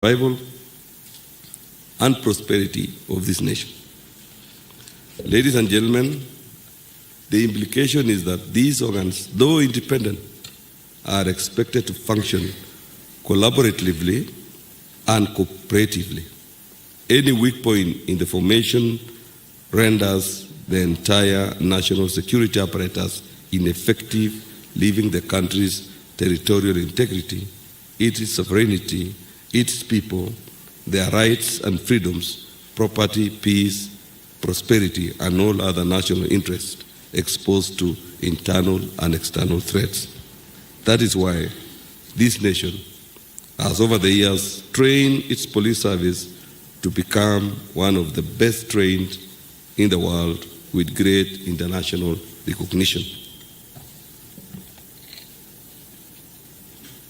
survival and prosperity of this nation. Ladies and gentlemen, the implication is that these organs, though independent, are expected to function collaboratively and cooperatively. Any weak point in the formation renders the entire national security apparatus ineffective, leaving the country's territorial integrity, its sovereignty, its people, their rights and freedoms, property, peace, prosperity, and all other national interests exposed to internal and external threats. That is why this nation has over the years trained its police service to become one of the best trained in the world with great international recognition.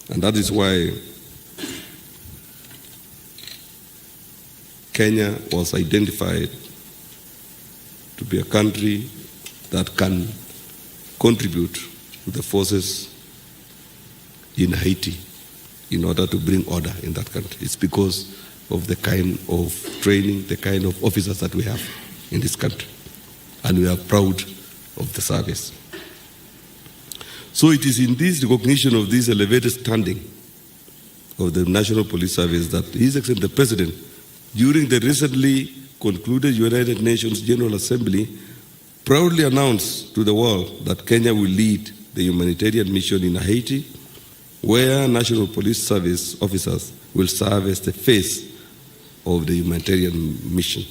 And that is why Kenya was identified to be a country that can contribute to the forces in Haiti in order to bring order in that country. It's because of the kind of training, the kind of officers that we have in this country. And we are proud of the service. So it is in this recognition of this elevated standing of the National Police Service that His Excellency the President, during the recently concluded United Nations General Assembly, proudly announced to the world that Kenya will lead the humanitarian mission in Haiti, where National Police Service officers will serve as the face of the humanitarian mission.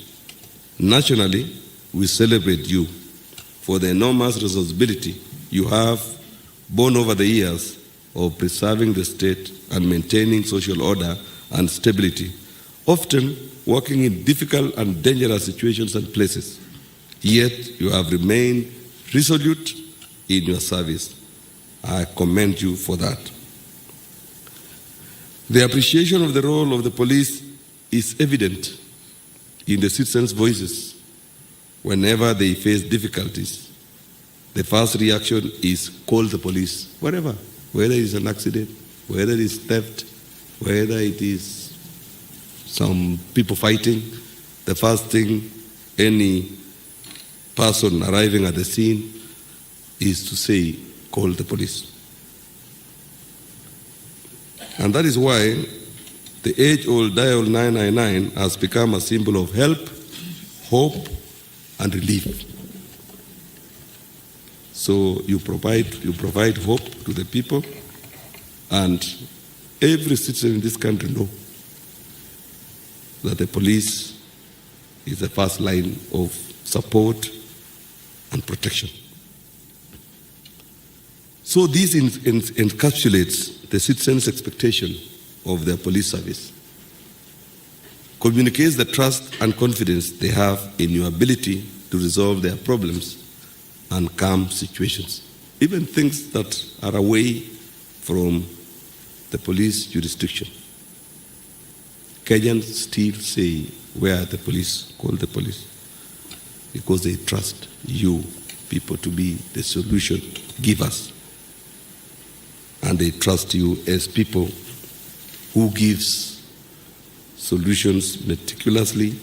Nationally, we celebrate you for the enormous responsibility you have borne over the years of preserving the state and maintaining social order and stability, often working in difficult and dangerous situations and places. Yet you have remained resolute in your service. I commend you for that. The appreciation of the role of the police is evident in the citizens' voices. Whenever they face difficulties, the first reaction is call the police, wherever, whether it is an accident, whether it is theft, whether it is some people fighting. The first thing any person arriving at the scene is to say, call the police. And that is why the age-old dial 999 has become a symbol of help, hope, and relief. So you provide hope to the people, and every citizen in this country knows that the police is the first line of support and protection. So this encapsulates the citizens' expectation of their police service, communicates the trust and confidence they have in your ability to resolve their problems and calm situations, even things that are away from the police jurisdiction. Kenyans still say, where are the police? Call the police. Because they trust you, people, to be the solution givers. And they trust you as people who gives solutions meticulously,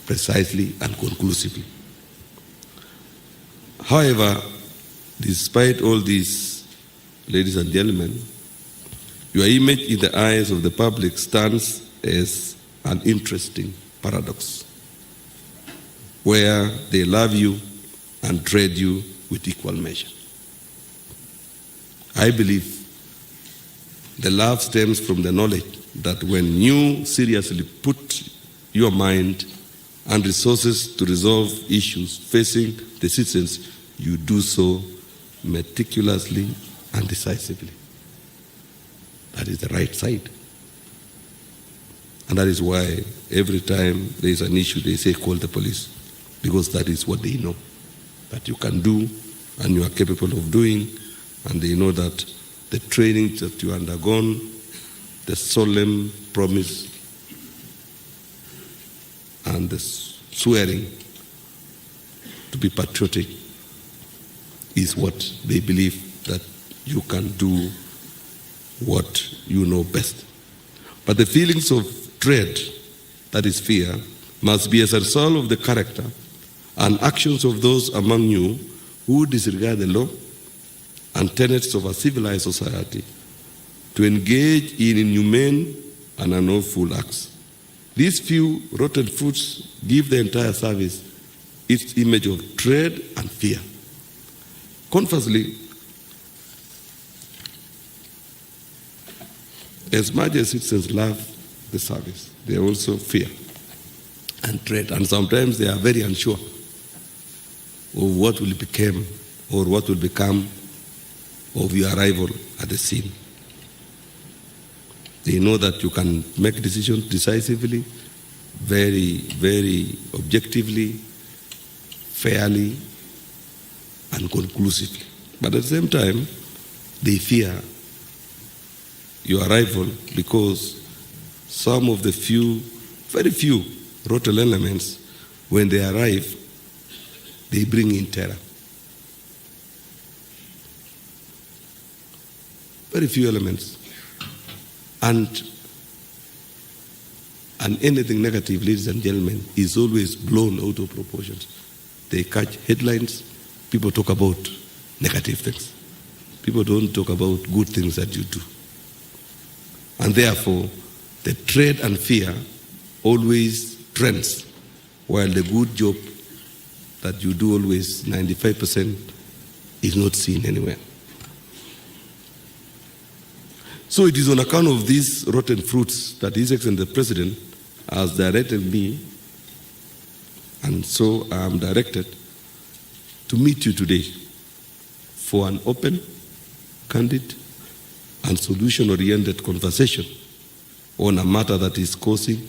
precisely, and conclusively. However, despite all this, ladies and gentlemen, your image in the eyes of the public stands as an interesting paradox, where they love you and dread you with equal measure. I believe the love stems from the knowledge that when you seriously put your mind and resources to resolve issues facing the citizens, you do so meticulously and decisively. That is the right side. And that is why every time there is an issue, they say, call the police, because that is what they know, that you can do and you are capable of doing, and they know that the training that you undergone, the solemn promise, and the swearing to be patriotic is what they believe, that you can do what you know best. But the feelings of dread, that is fear, must be as a result of the character and actions of those among you who disregard the law and tenets of a civilized society to engage in inhumane and unlawful acts. These few rotten fruits give the entire service its image of dread and fear. Conversely, as much as citizens love the service, they also fear and dread, and sometimes they are very unsure of what will become or what will become of your arrival at the scene. They know that you can make decisions decisively, very, very objectively, fairly, and conclusively. But at the same time, they fear your arrival because some of the very few rotten elements, when they arrive, they bring in terror. Very few elements. And anything negative, ladies and gentlemen, is always blown out of proportions. They catch headlines, people talk about negative things. People don't talk about good things that you do. And therefore, the dread and fear always trends, while the good job that you do always, 95%, is not seen anywhere. So it is on account of these rotten fruits that His Excellency the President has directed me, and so I am directed to meet you today for an open, candid, and solution-oriented conversation on a matter that is causing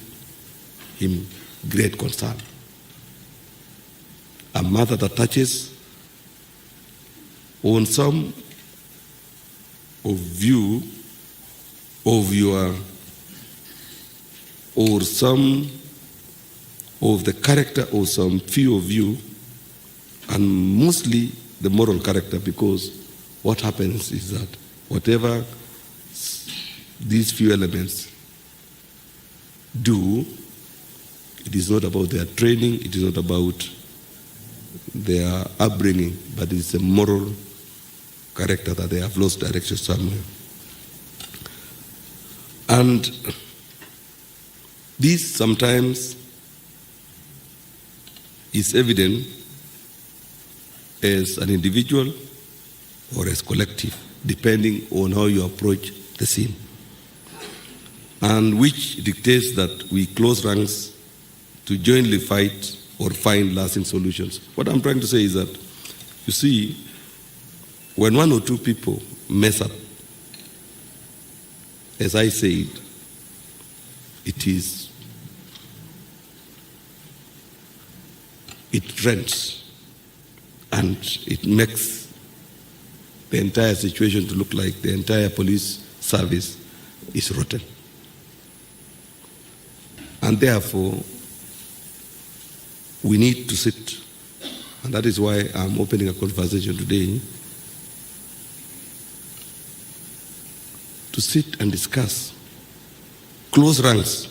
him great concern. A matter that touches on some of you, of your, or some of the character or some few of you, and mostly the moral character, because what happens is that whatever these few elements do, it is not about their training, it is not about their upbringing, but it's a moral character that they have lost direction somewhere. And this sometimes is evident as an individual or as collective, depending on how you approach the scene, and which dictates that we close ranks to jointly fight or find lasting solutions. What I'm trying to say is that, you see, when one or two people mess up, as I said, it rents and it makes the entire situation to look like the entire police service is rotten. And therefore, we need to sit, and that is why I'm opening a conversation today, to sit and discuss, close ranks,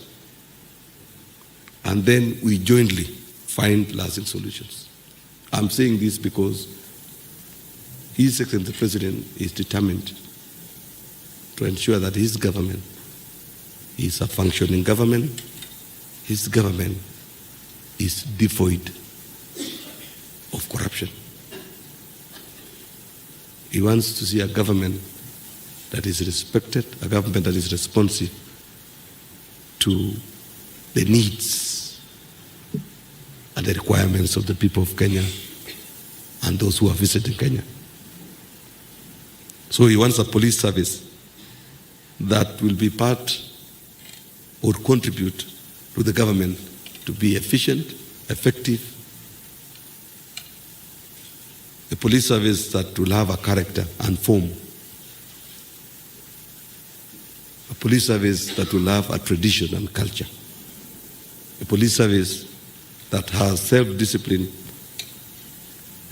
and then we jointly find lasting solutions. I'm saying this because His Excellency the President is determined to ensure that his government is a functioning government. His government is devoid of corruption. He wants to see a government that is respected, a government that is responsive to the needs and the requirements of the people of Kenya and those who are visiting Kenya. So he wants a police service that will be part or contribute to the government to be efficient, effective, a police service that will have a character and form, a police service that will have a tradition and culture, a police service that has self-discipline,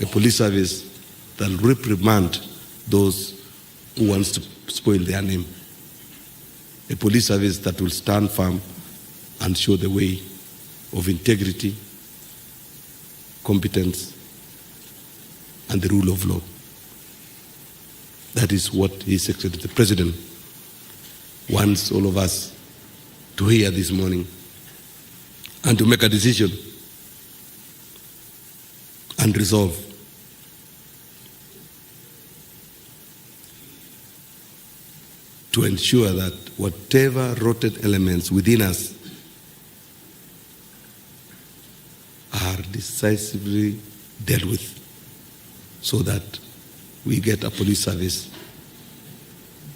a police service that will reprimand those who wants to spoil their name. a police service that will stand firm and show the way of integrity, competence, and the rule of law. That is what His Excellency the President wants all of us to hear this morning and to make a decision and resolve. To ensure that whatever rotten elements within us are decisively dealt with, so that we get a police service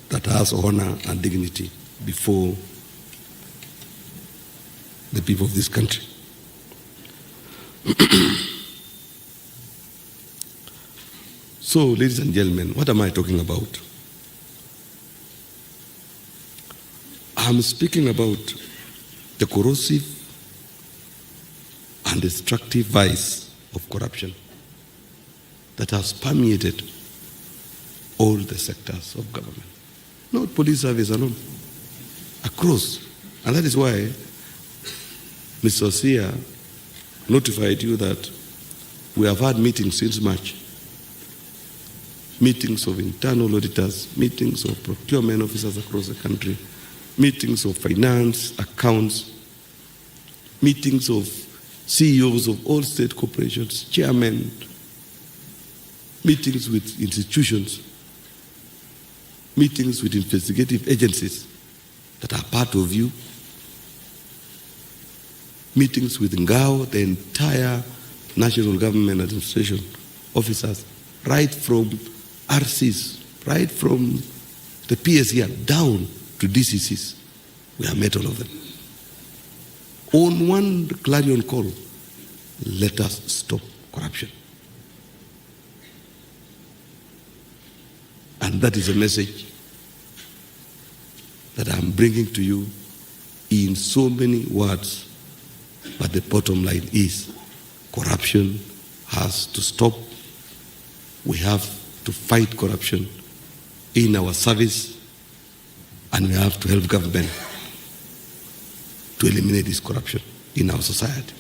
that has honor and dignity before the people of this country. So, ladies and gentlemen, what am I talking about? I'm speaking about the corrosive and destructive vice of corruption that has permeated all the sectors of government, not police service alone, across. And that is why Mr. Osia notified you that we have had meetings since March, meetings of internal auditors, meetings of procurement officers across the country, meetings of finance, accounts, meetings of CEOs of all state corporations, chairmen, meetings with institutions, meetings with investigative agencies that are part of you, meetings with Ngao, the entire national government administration officers, right from RCs, right from the PS here down to DCCs. We have met all of them. On one clarion call, let us stop corruption. And that is a message that I'm bringing to you in so many words, but the bottom line is corruption has to stop. We have to fight corruption in our service, and we have to help government to eliminate this corruption in our society.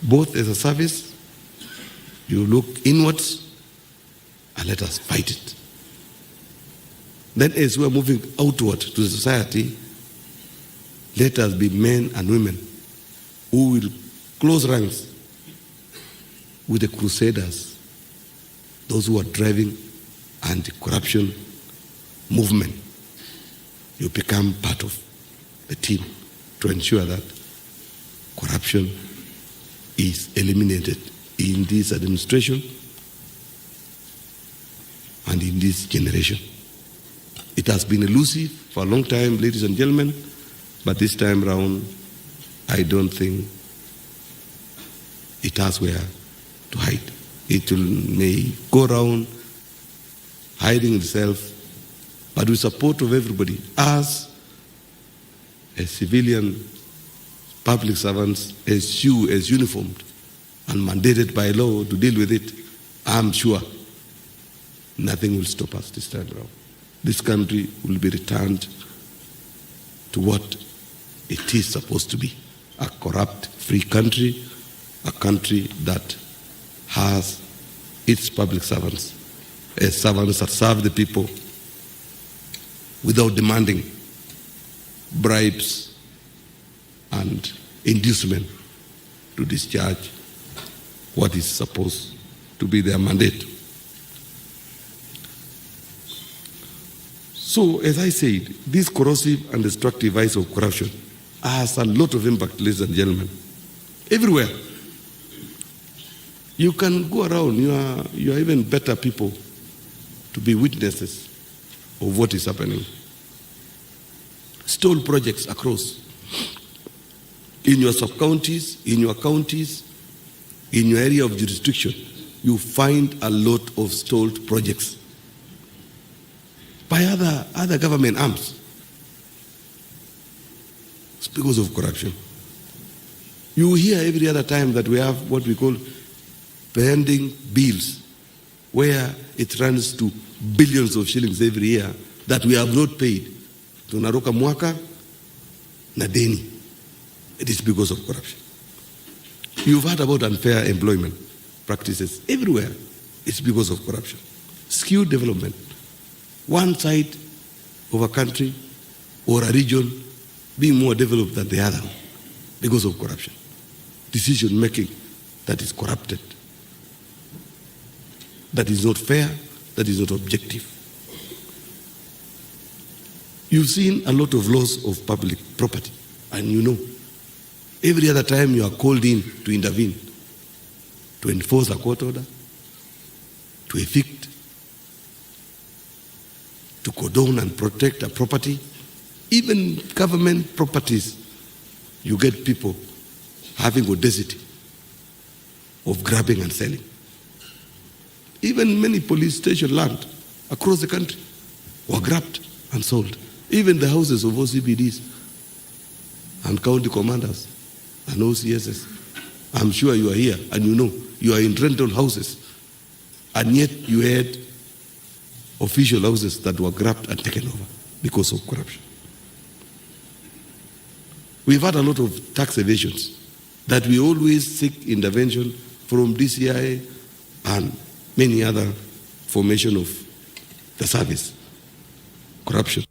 Both as a service, you look inwards and let us fight it. Then as we are moving outward to the society, let us be men and women who will close ranks with the crusaders, those who are driving anti-corruption movement. You become part of the team to ensure that corruption is eliminated in this administration and in this generation. It has been elusive for a long time, ladies and gentlemen, but this time round, I don't think it has where to hide. It may go around hiding itself, but with support of everybody, as a civilian public servants, as you, as uniformed and mandated by law to deal with it, I'm sure nothing will stop us this time around. This country will be returned to what it is supposed to be, a corrupt, free country, a country that has its public servants as servants that serve the people without demanding bribes and inducement to discharge what is supposed to be their mandate. So, as I said, this corrosive and destructive vice of corruption has a lot of impact, ladies and gentlemen, everywhere. You can go around, you are even better people to be witnesses of what is happening. Stole projects across. In your sub-counties, in your counties, in your area of jurisdiction, you find a lot of stalled projects by other government arms. It's because of corruption. You hear every other time that we have what we call pending bills, where it runs to billions of shillings every year that we have not paid. Tunaruka mwaka na deni. It is because of corruption. You've heard about unfair employment practices everywhere. It's because of corruption. Skewed development. One side of a country or a region being more developed than the other because of corruption. Decision making that is corrupted. That is not fair, that is not objective. You've seen a lot of loss of public property, and you know, every other time you are called in to intervene, to enforce a court order, to evict, to cordon and protect a property, even government properties, you get people having audacity of grabbing and selling. Even many police station land across the country were grabbed and sold. Even the houses of OCBDs and county commanders and OCSs. I'm sure you are here and you know you are in rental houses, and yet you had official houses that were grabbed and taken over because of corruption. We've had a lot of tax evasions that we always seek intervention from DCI and many other formation of the service. Corruption.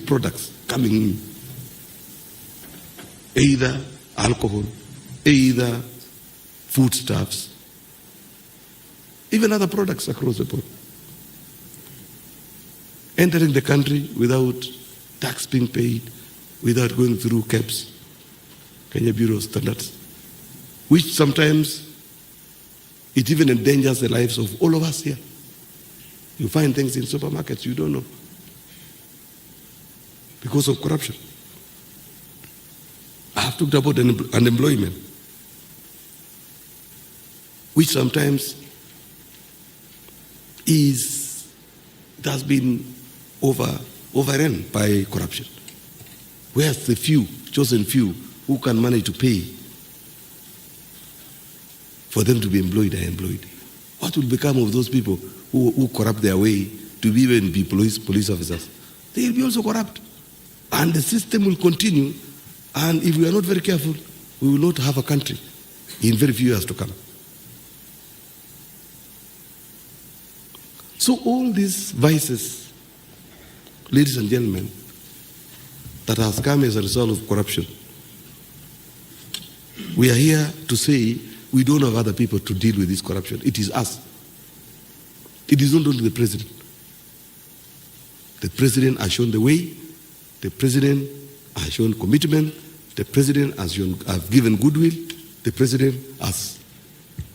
Products coming in, either alcohol, either foodstuffs, even other products across the board, entering the country without tax being paid, without going through KEBS, Kenya Bureau of Standards, which sometimes it even endangers the lives of all of us here. You find things in supermarkets you don't know because of corruption. I have talked about unemployment, which sometimes it has been overrun by corruption. Whereas the few, chosen few, who can manage to pay for them to be employed are employed. What will become of those people who corrupt their way to even be police officers? They will be also corrupt. And the system will continue, and if we are not very careful, we will not have a country in very few years to come. So all these vices, ladies and gentlemen, that has come as a result of corruption, we are here to say we don't have other people to deal with this corruption. It is us. It is not only the president. The president has shown the way. The president has shown commitment. The president has given goodwill. The president has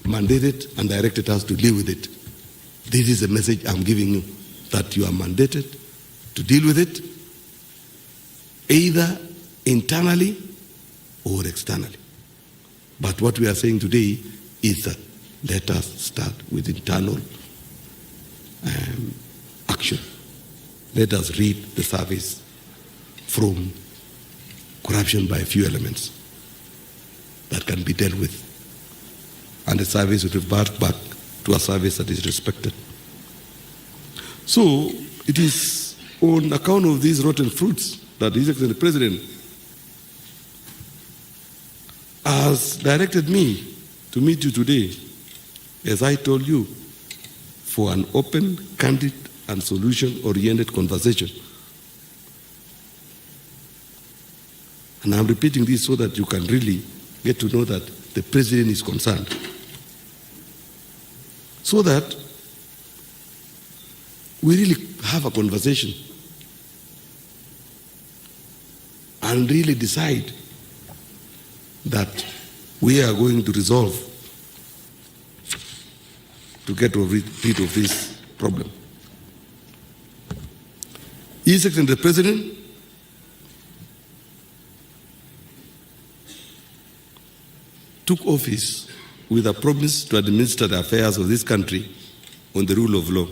mandated and directed us to deal with it. This is the message I'm giving you, that you are mandated to deal with it, either internally or externally. But what we are saying today is that let us start with internal action. Let us rid the service from corruption by a few elements that can be dealt with. And the service will revert back to a service that is respected. So it is on account of these rotten fruits that His Excellency the President has directed me to meet you today, as I told you, for an open, candid, and solution-oriented conversation. And I'm repeating this so that you can really get to know that the President is concerned. So that we really have a conversation and really decide that we are going to resolve to get rid of this problem. His Excellency the President took office with a promise to administer the affairs of this country on the rule of law,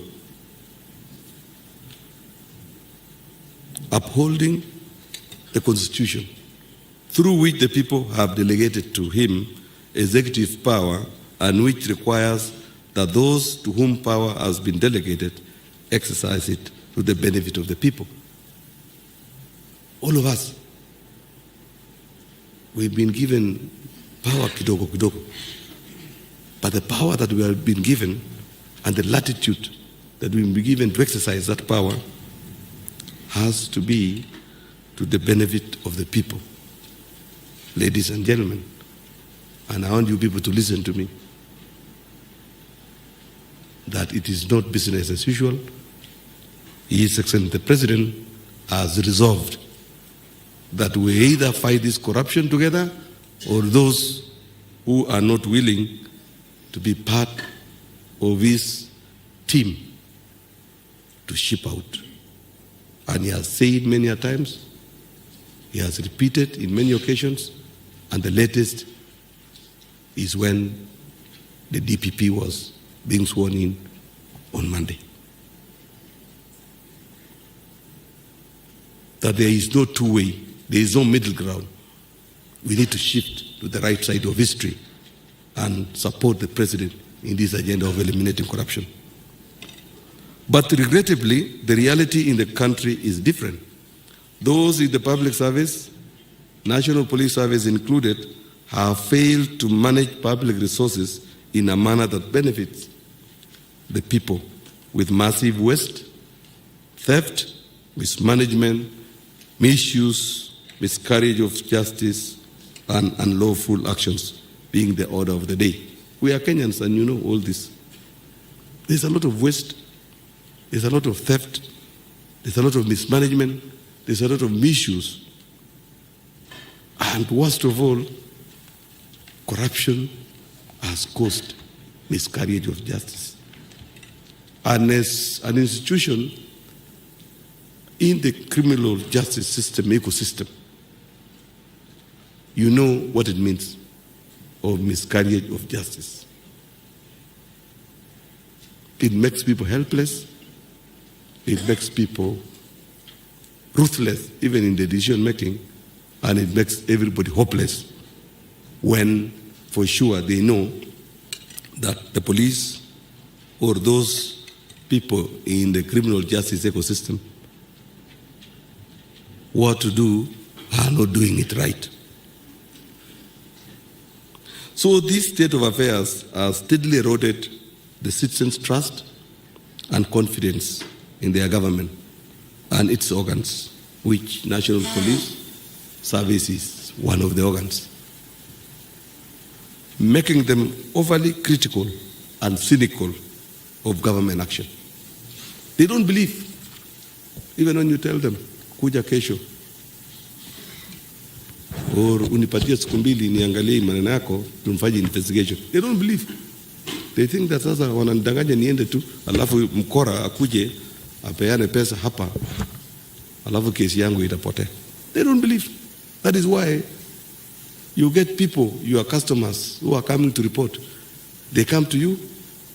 upholding the Constitution, through which the people have delegated to him executive power, and which requires that those to whom power has been delegated exercise it to the benefit of the people. All of us, we've been given power kidogo kidogo. But the power that we have been given and the latitude that we've been given to exercise that power has to be to the benefit of the people. Ladies and gentlemen, and I want you people to listen to me, that it is not business as usual. His Excellency the President has resolved that we either fight this corruption together, or those who are not willing to be part of his team to ship out. And he has said many a times, he has repeated in many occasions, and the latest is when the DPP was being sworn in on Monday. That there is no two-way, there is no middle ground. We need to shift to the right side of history and support the President in this agenda of eliminating corruption. But regrettably, the reality in the country is different. Those in the public service, National Police Service included, have failed to manage public resources in a manner that benefits the people, with massive waste, theft, mismanagement, misuse, miscarriage of justice, and unlawful actions being the order of the day. We are Kenyans, and you know all this. There's a lot of waste, there's a lot of theft, there's a lot of mismanagement, there's a lot of misuse, and worst of all, corruption has caused miscarriage of justice. And as an institution in the criminal justice system, ecosystem, you know what it means of miscarriage of justice. It makes people helpless. It makes people ruthless, even in the decision making, and it makes everybody hopeless when, for sure, they know that the police or those people in the criminal justice ecosystem, what to do, are not doing it right. So this state of affairs has steadily eroded the citizens' trust and confidence in their government and its organs, which National Police Service is one of the organs, making them overly critical and cynical of government action. They don't believe, even when you tell them, kuja kesho, or unipatie siku mbili niangalie maneno yako tumfanye investigation. They don't believe. They think that sasa wananidanganya niende tu, alafu mkora akuje apeane pesa hapa, alafu kesi yangu itapotea. They don't believe. That is why you get people, your customers who are coming to report. They come to you,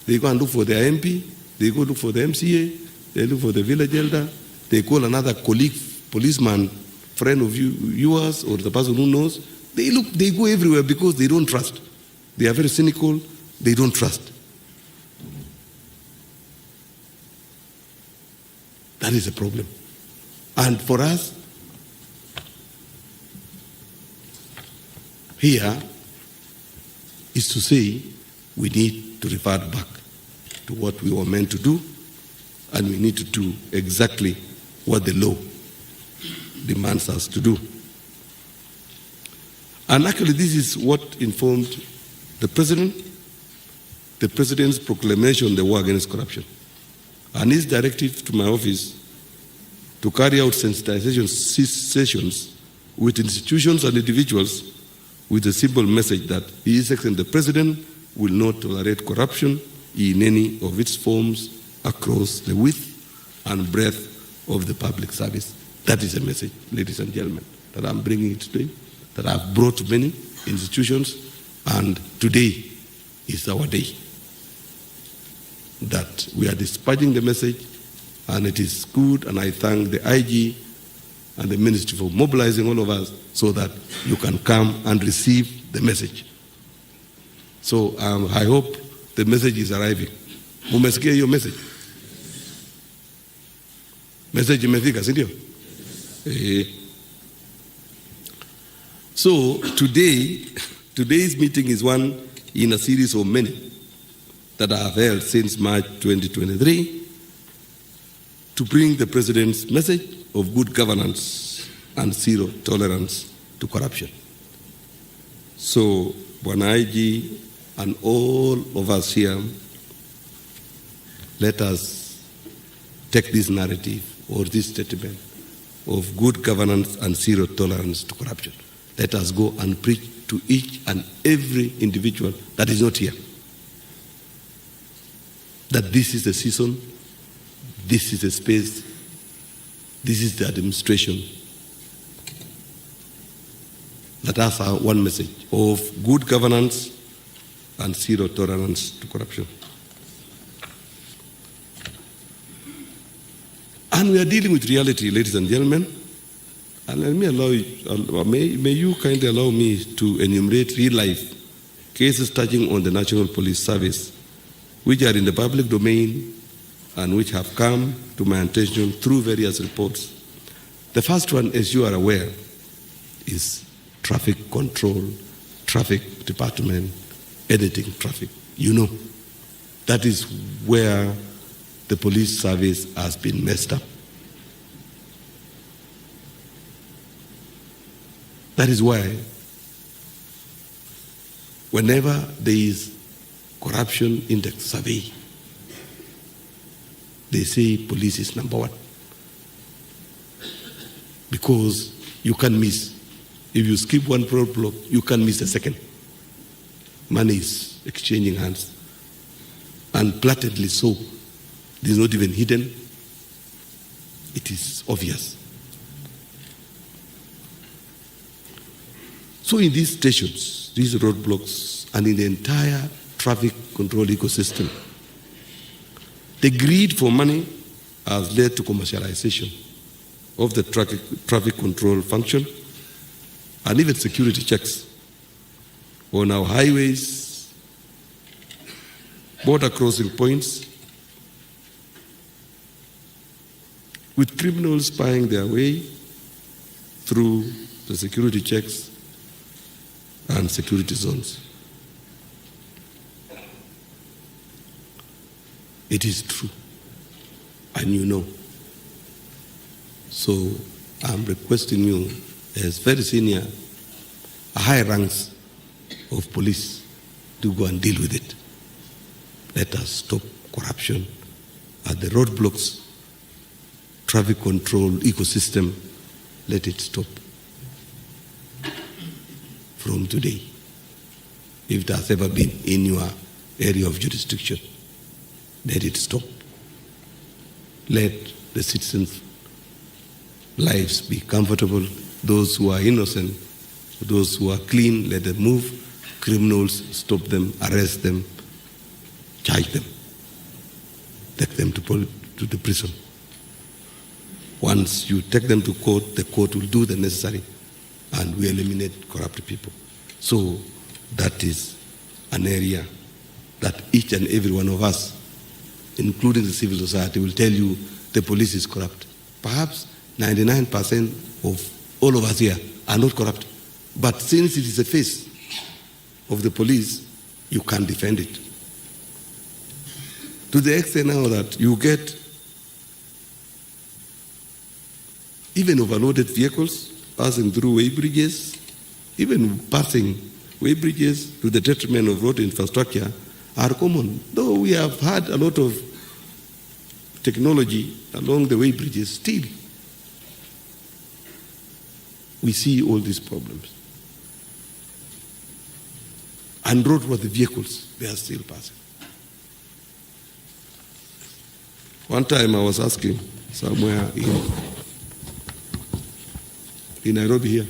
they go and look for their MP, they go look for the MCA, they look for the village elder, they call another colleague, policeman, friend of yours, or the person who knows. They go everywhere because they don't trust. They are very cynical, they don't trust. That is a problem. And for us, here is to say we need to revert back to what we were meant to do, and we need to do exactly what the law demands us to do. And actually this is what informed the President's proclamation on the war against corruption, and his directive to my office to carry out sensitization sessions with institutions and individuals with a simple message that His Excellency the President will not tolerate corruption in any of its forms across the width and breadth of the public service. That is a message, ladies and gentlemen, that I'm bringing today, that I've brought to many institutions, and today is our day. That we are dispatching the message, and it is good, and I thank the IG and the Ministry for mobilizing all of us so that you can come and receive the message. So I hope the message is arriving. Umesikia hiyo message? Message imefika, si ndio? So today's meeting is one in a series of many that I have held since March 2023 to bring the President's message of good governance and zero tolerance to corruption. So, Bwana IG and all of us here, let us take this narrative or this statement of good governance and zero tolerance to corruption. Let us go and preach to each and every individual that is not here that this is the season, this is the space, this is the administration that has our one message of good governance and zero tolerance to corruption. And we are dealing with reality, ladies and gentlemen. And let me allow you, may you kindly allow me to enumerate real life cases touching on the National Police Service, which are in the public domain and which have come to my attention through various reports. The first one, as you are aware, is traffic control, traffic department, editing traffic. You know, that is where the police service has been messed up. That is why whenever there is corruption index survey, they say police is number one. Because you can miss. If you skip one block, you can miss a second. Money is exchanging hands. And blatantly so. It is not even hidden. It is obvious. So in these stations, these roadblocks, and in the entire traffic control ecosystem, the greed for money has led to commercialization of the traffic control function and even security checks on our highways, border crossing points, with criminals spying their way through the security checks and security zones. It is true, and you know. So I'm requesting you, as very senior, high ranks of police, to go and deal with it. Let us stop corruption at the roadblocks, traffic control ecosystem. Let it stop from today, if it has ever been in your area of jurisdiction. Let it stop. Let the citizens' lives be comfortable. Those who are innocent, those who are clean, let them move. Criminals, stop them, arrest them, charge them, take them to the prison. Once you take them to court, the court will do the necessary and we eliminate corrupt people. So that is an area that each and every one of us, including the civil society, will tell you the police is corrupt. Perhaps 99% of all of us here are not corrupt. But since it is the face of the police, you can't defend it. To the extent now that you get even overloaded vehicles passing through way bridges, even passing way bridges to the detriment of road infrastructure are common. Though we have had a lot of technology along the way bridges, still we see all these problems. And roadworthy vehicles, they are still passing. One time I was asking somewhere in Nairobi here,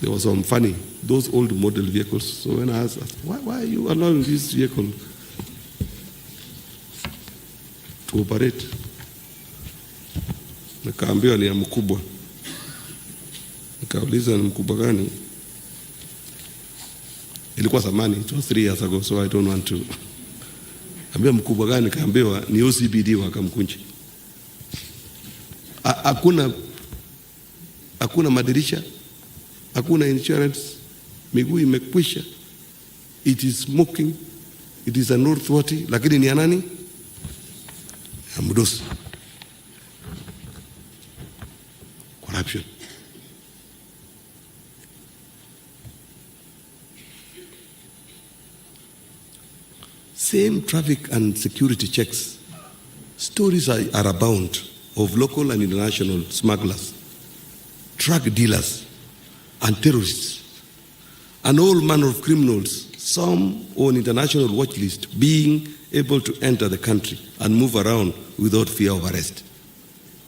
there was some funny, those old model vehicles. So when I asked, why are you allowing this vehicle to operate? Nikaambiwa ni ya mkubwa. Nikauliza ni mkubwa gani? Ilikuwa zamani, it was 3 years ago, so I don't want to. Ambia mkubwa gani? Nikaambiwa ni OCBD wa Kamkunji. hakuna madirisha, hakuna insurance, miguu imekwisha, it is smoking, it is unworthy, lakini ni anani? Ya mdosi. Corruption. Same traffic and security checks. Stories are abound of local and international smugglers, drug dealers, and terrorists, and all manner of criminals, some on international watch list, being able to enter the country and move around without fear of arrest.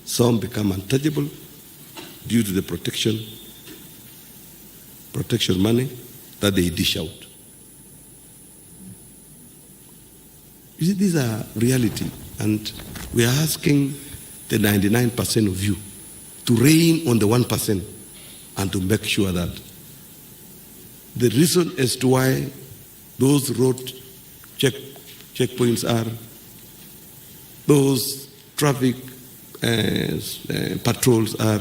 Some become untouchable due to the protection money that they dish out. You see, these are reality, and we are asking the 99% of you to rein on the 1% and to make sure that the reason as to why those road checkpoints are, those traffic patrols are,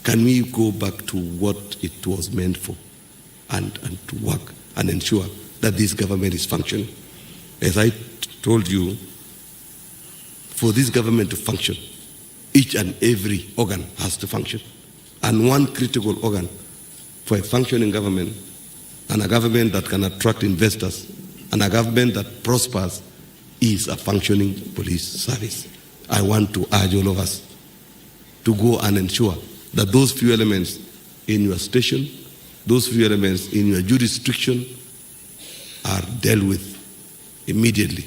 can we go back to what it was meant for and to work and ensure that this government is functioning? As I told you, for this government to function, each and every organ has to function. And one critical organ for a functioning government, and a government that can attract investors, and a government that prospers, is a functioning police service. I want to urge all of us to go and ensure that those few elements in your station, those few elements in your jurisdiction are dealt with immediately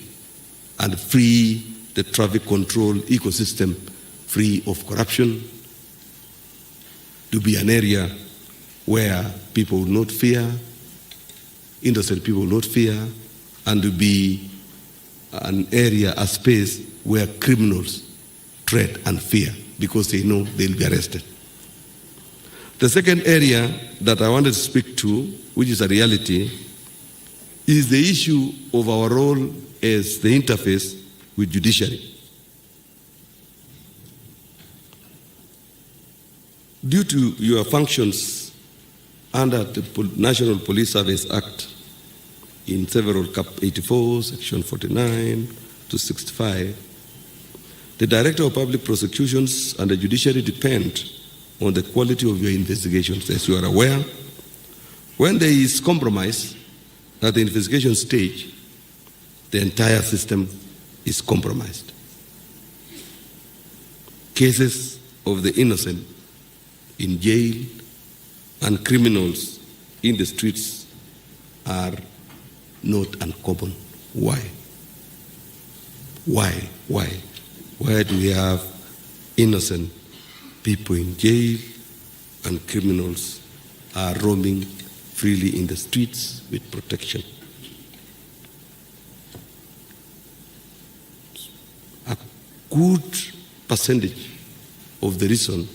and free the traffic control ecosystem free of corruption, to be an area where people will not fear, innocent people will not fear, and to be an area, a space where criminals dread and fear because they know they'll be arrested. The second area that I wanted to speak to, which is a reality, is the issue of our role as the interface with Judiciary. Due to your functions under the National Police Service Act in several Cap 84, Section 49 to 65, the Director of Public Prosecutions and the Judiciary depend on the quality of your investigations. As you are aware, when there is compromise at the investigation stage, the entire system is compromised. Cases of the innocent in jail and criminals in the streets are not uncommon. Why? Why do we have innocent people in jail and criminals are roaming freely in the streets with protection? A good percentage of the reason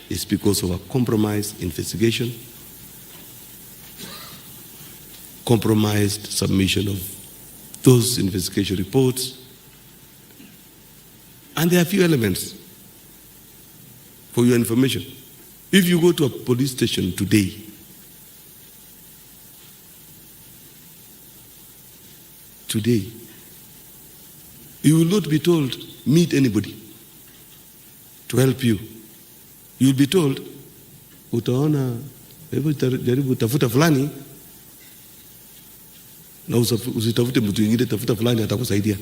is because of a compromised investigation, compromised submission of those investigation reports, and there are a few elements for your information. If you go to a police station today, you will not be told, meet anybody to help you. You will be told, utaona, hebu jaribu tafuta fulani, na usitafute mtu mwingine, tafuta fulani atakusaidia.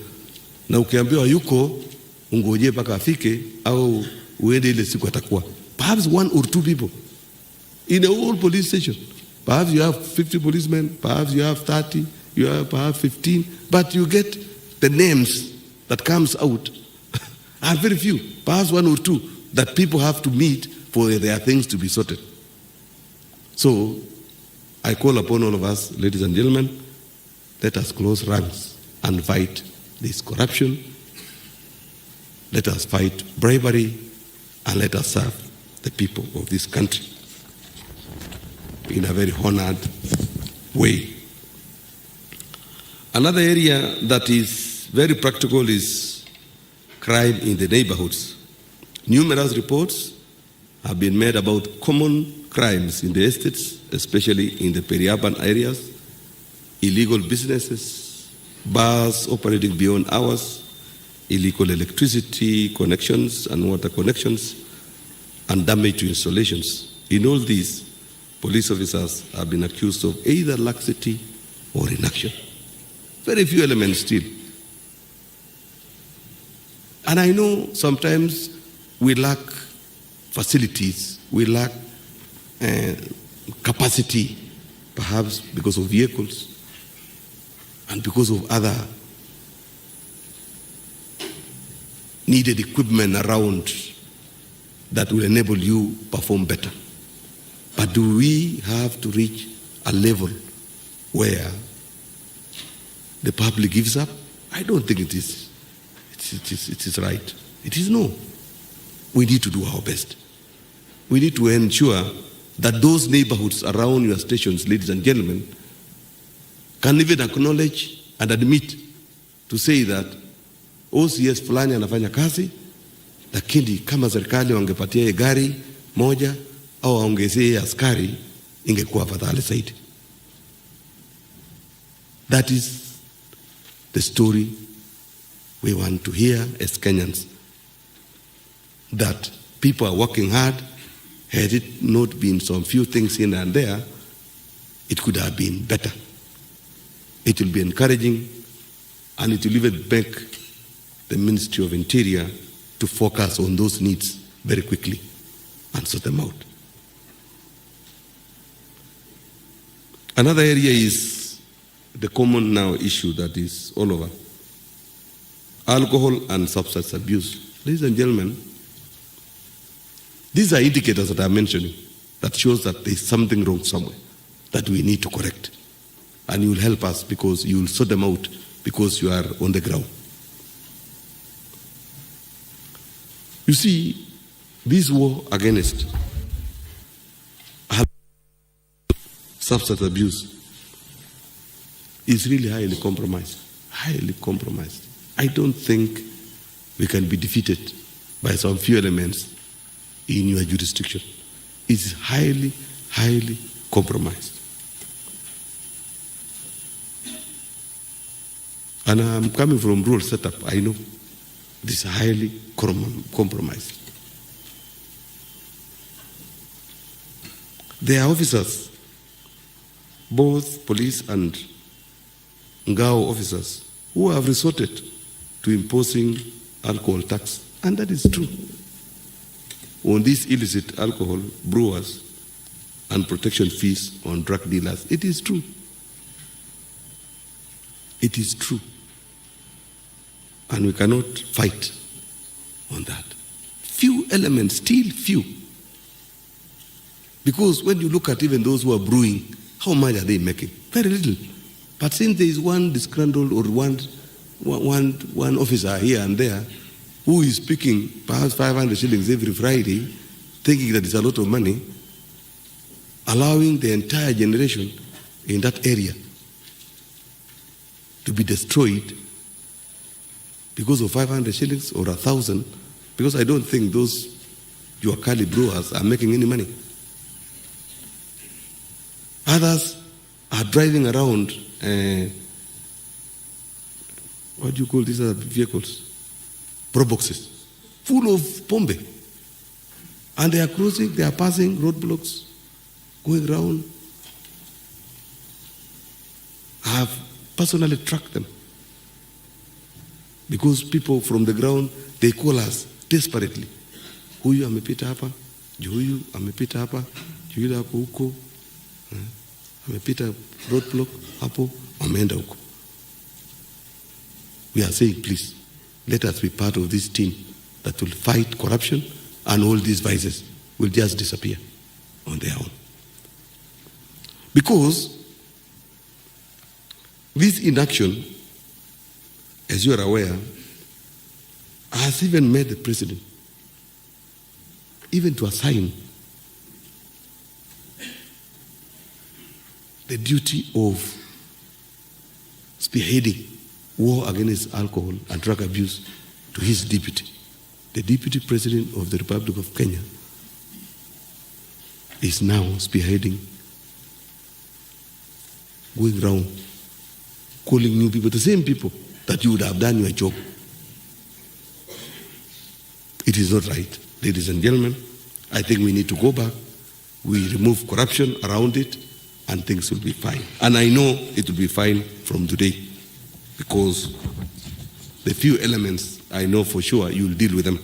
Na ukiambiwa yuko, ungoje mpaka afike au uende ile siku atakuwa. Perhaps one or two people in a whole police station. Perhaps you have 50 policemen, perhaps you have 30, you have perhaps 15, but you get the names that comes out are very few. Perhaps one or two that people have to meet for their things to be sorted. So I call upon all of us, ladies and gentlemen, let us close ranks and fight this corruption. Let us fight bribery, and let us serve the people of this country in a very honored way. Another area that is very practical is crime in the neighborhoods. Numerous reports have been made about common crimes in the estates, especially in the peri-urban areas, illegal businesses, bars operating beyond hours, illegal electricity connections and water connections, and damage to installations. In all these, police officers have been accused of either laxity or inaction. Very few elements still. And I know sometimes we lack facilities, we lack capacity, perhaps because of vehicles and because of other needed equipment around that will enable you perform better. But do we have to reach a level where the public gives up? I don't think it is right. It is no. We need to do our best. We need to ensure that those neighborhoods around your stations, ladies and gentlemen, can even acknowledge and admit to say that OCS fulani anafanya kazi, lakini kama serikali wangepatia gari moja au waongezee askari ingekuwa afadhali zaidi. That is the story we want to hear as Kenyans, that people are working hard. Had it not been some few things here and there, it could have been better. It will be encouraging, and it will even make the Ministry of Interior to focus on those needs very quickly and sort them out. Another area is the common now issue that is all over: alcohol and substance abuse. Ladies and gentlemen, these are indicators that I'm mentioning that shows that there's something wrong somewhere that we need to correct. And you will help us because you will sort them out because you are on the ground. You see, this war against substance abuse is really highly compromised. Highly compromised. I don't think we can be defeated by some few elements in your jurisdiction. It's highly, highly compromised. And I'm coming from rural setup, I know. This is highly compromised. There are officers, both police and Ngao officers, who have resorted to imposing alcohol tax. And that is true. On these illicit alcohol brewers and protection fees on drug dealers. It is true. It is true. And we cannot fight on that. Few elements, still few. Because when you look at even those who are brewing, how much are they making? Very little. But since there is one disgruntled or one officer here and there who is picking perhaps 500 shillings every Friday, thinking that it's a lot of money, allowing the entire generation in that area to be destroyed because of 500 shillings or 1,000, because I don't think those Juakali brewers are making any money. Others are driving around, what do you call these other vehicles? Proboxes, full of pombe. And they are cruising, they are passing roadblocks, going around. I have personally tracked them. Because people from the ground, they call us desperately. Huyu amepita hapa, huyu amepita hapa, yule hapo huko, amepita roadblock hapo, ameenda huko. We are saying, please, let us be part of this team that will fight corruption, and all these vices will just disappear on their own. Because this inaction, as you are aware, has even made the president even to assign the duty of spearheading war against alcohol and drug abuse to his deputy. the Deputy President of the Republic of Kenya is now spearheading, going around, calling new people, the same people that you would have done your job. It is not right. Ladies and gentlemen, I think we need to go back. We remove corruption around it, and things will be fine. And I know it will be fine from today, because the few elements I know for sure you will deal with them.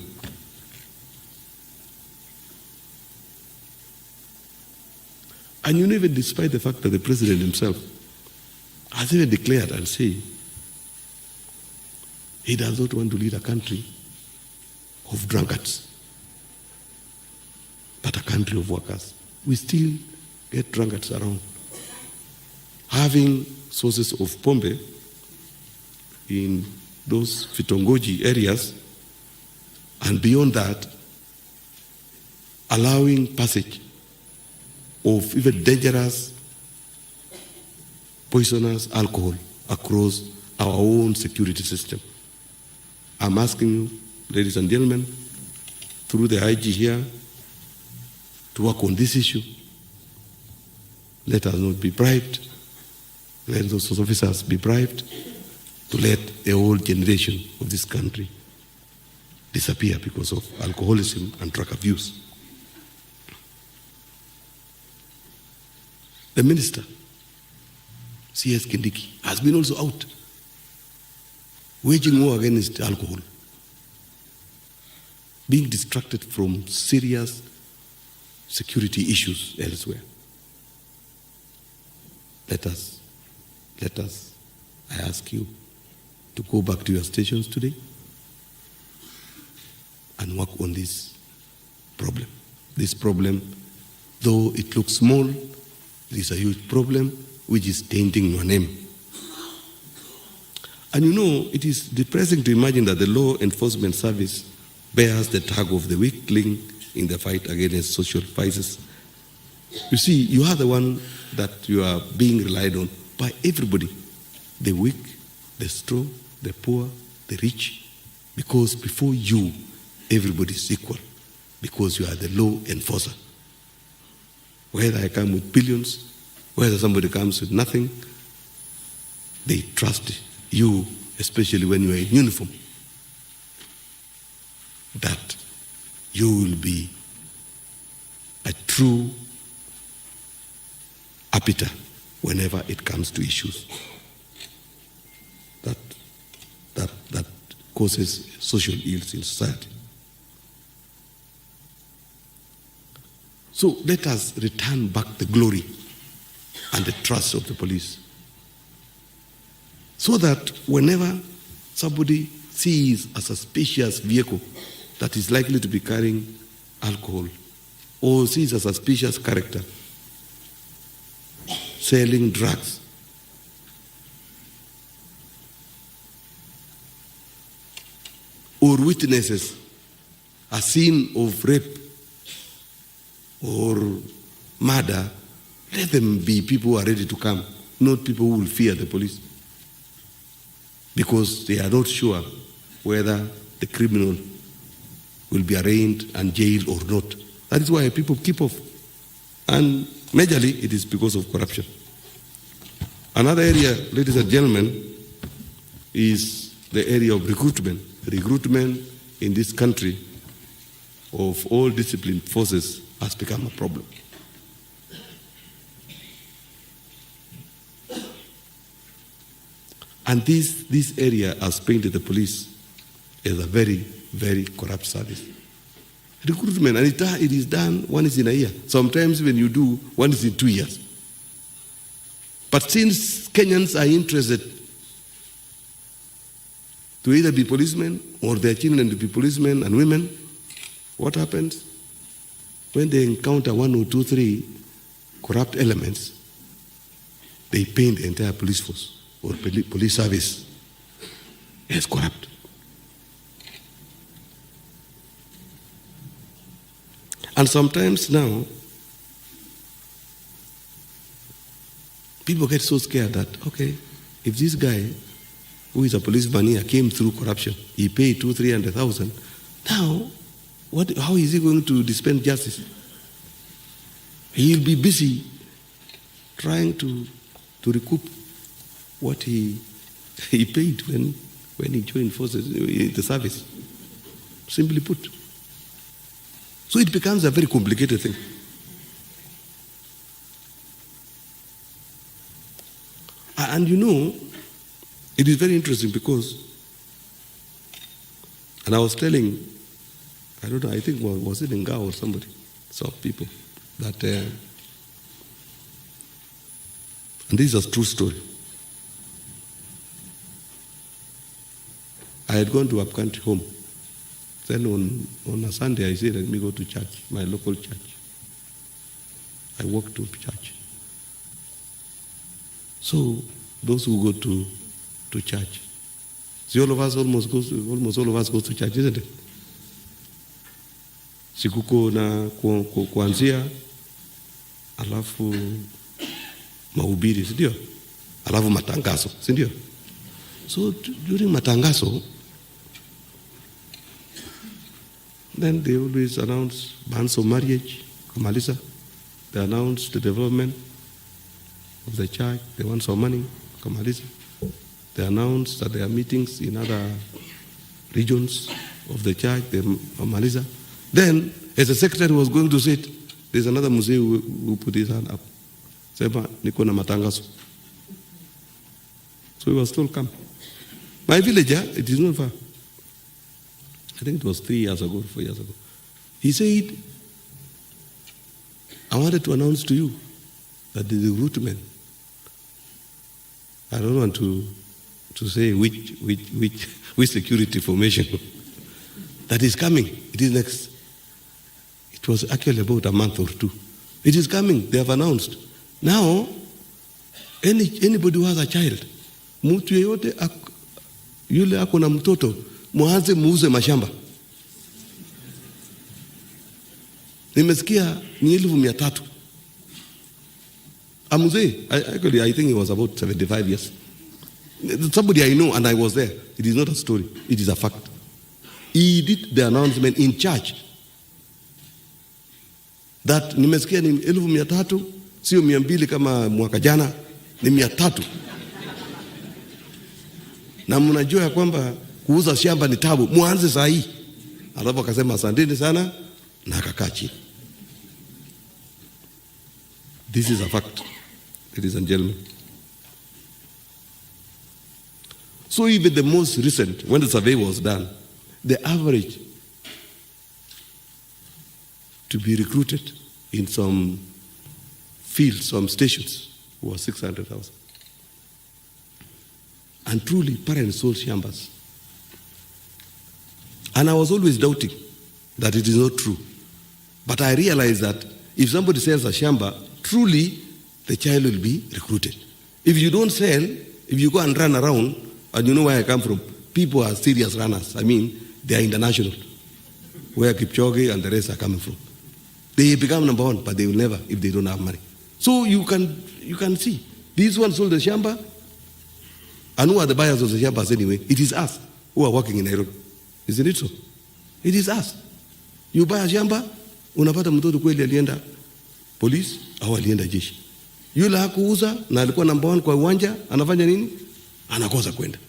And you know, even despite the fact that the president himself has even declared and said he does not want to lead a country of drunkards, but a country of workers. We still get drunkards around. Having sources of pombe in those Vitongoji areas, and beyond that, allowing passage of even dangerous, poisonous alcohol across our own security system. I'm asking you, ladies and gentlemen, through the IG here, to work on this issue. Let us not be bribed. Let those officers be bribed to let a whole generation of this country disappear because of alcoholism and drug abuse. The minister, C.S. Kindiki, has been also out waging war against alcohol, being distracted from serious security issues elsewhere. Let us, I ask you to go back to your stations today and work on this problem. This problem, though it looks small, it is a huge problem which is tainting your name. And you know, it is depressing to imagine that the law enforcement service bears the tag of the weak link in the fight against social vices. You see, you are the one that you are being relied on by everybody, the weak, the strong, the poor, the rich, because before you, everybody is equal, because you are the law enforcer. Whether I come with billions, whether somebody comes with nothing, they trust you, especially when you are in uniform, that you will be a true arbiter whenever it comes to issues that causes social ills in society. So let us return back the glory and the trust of the police, so that whenever somebody sees a suspicious vehicle that is likely to be carrying alcohol, or sees a suspicious character selling drugs, or witnesses a scene of rape or murder, let them be people who are ready to come, not people who will fear the police, because they are not sure whether the criminal will be arraigned and jailed or not. That is why people keep off. And majorly, it is because of corruption. Another area, ladies and gentlemen, is the area of recruitment. Recruitment in this country of all disciplined forces has become a problem. And this area has painted the police as a very, very corrupt service. Recruitment, and it is done once in a year. Sometimes when you do, once in 2 years. But since Kenyans are interested to either be policemen or their children to be policemen and women, what happens? When they encounter 1 or 2, 3 corrupt elements, they paint the entire police force or police service as corrupt. And sometimes now, people get so scared that, okay, if this guy who is a policeman here came through corruption, he paid 200,000-300,000, Now, how is he going to dispense justice? He'll be busy trying to recoup what he paid when he joined forces, the service. Simply put. So it becomes a very complicated thing. And you know, it is very interesting because, and I was telling, I don't know, I think was it Ngao or somebody, some people, that, and this is a true story. I had gone to up-country home. Then on a Sunday, I said, let me go to church, my local church. I walked to church. So those who go to church, see, almost all of us go to church, isn't it? Sikuko na kuanzia, alafu mahubiri, si ndio? Alafu matangazo, si ndio? So during matangazo, then they always announce bans of marriage, Kamaliza. They announce the development of the church, they want some money, Kamaliza. They announce that there are meetings in other regions of the church, Kamaliza. Then, as the secretary was going to say it, there's another Mzee who put his hand up. Sema, niko na matangazo. So he was told, come. My village, it is not far. I think it was 3 years ago, 4 years ago. He said, I wanted to announce to you that the recruitment, I don't want to say which security formation that is coming. It is next. It was actually about a month or 2. It is coming. They have announced. Now, anybody who has a child, mtu yeyote yule ako na mtoto, muanze muuze mashamba. Nimesikia ni 1,300. Actually, I think he was about 75 years. Somebody I know, and I was there. It is not a story. It is a fact. He did the announcement in church that nimesikia ni 1,300, sio 200 kama mwaka jana, ni 300. Na mnajua kwamba kuuza shamba ni tabu, muanze saa hii. Alafu akasema asanteni sana na akakaa chini. This is a fact, ladies and gentlemen. So even the most recent, when the survey was done, the average to be recruited in some fields, some stations, was 600,000. And truly, parents sold shambas. And I was always doubting that it is not true. But I realized that if somebody sells a shamba, truly the child will be recruited. If you don't sell, if you go and run around, and you know where I come from, people are serious runners. I mean, they are international. Where Kipchoge and the rest are coming from. They become number 1, but they will never if they don't have money. So you can see. These ones sold the shamba, and who are the buyers of the shambas anyway? It is us who are working in Nairobi. Isn't it so? It is us. You buy a shamba, unapata mtoto kweli alienda police au alienda jeshi. Yule hakuuza na alikuwa number 1 kwa uwanja, anafanya nini? Anakosa kwenda.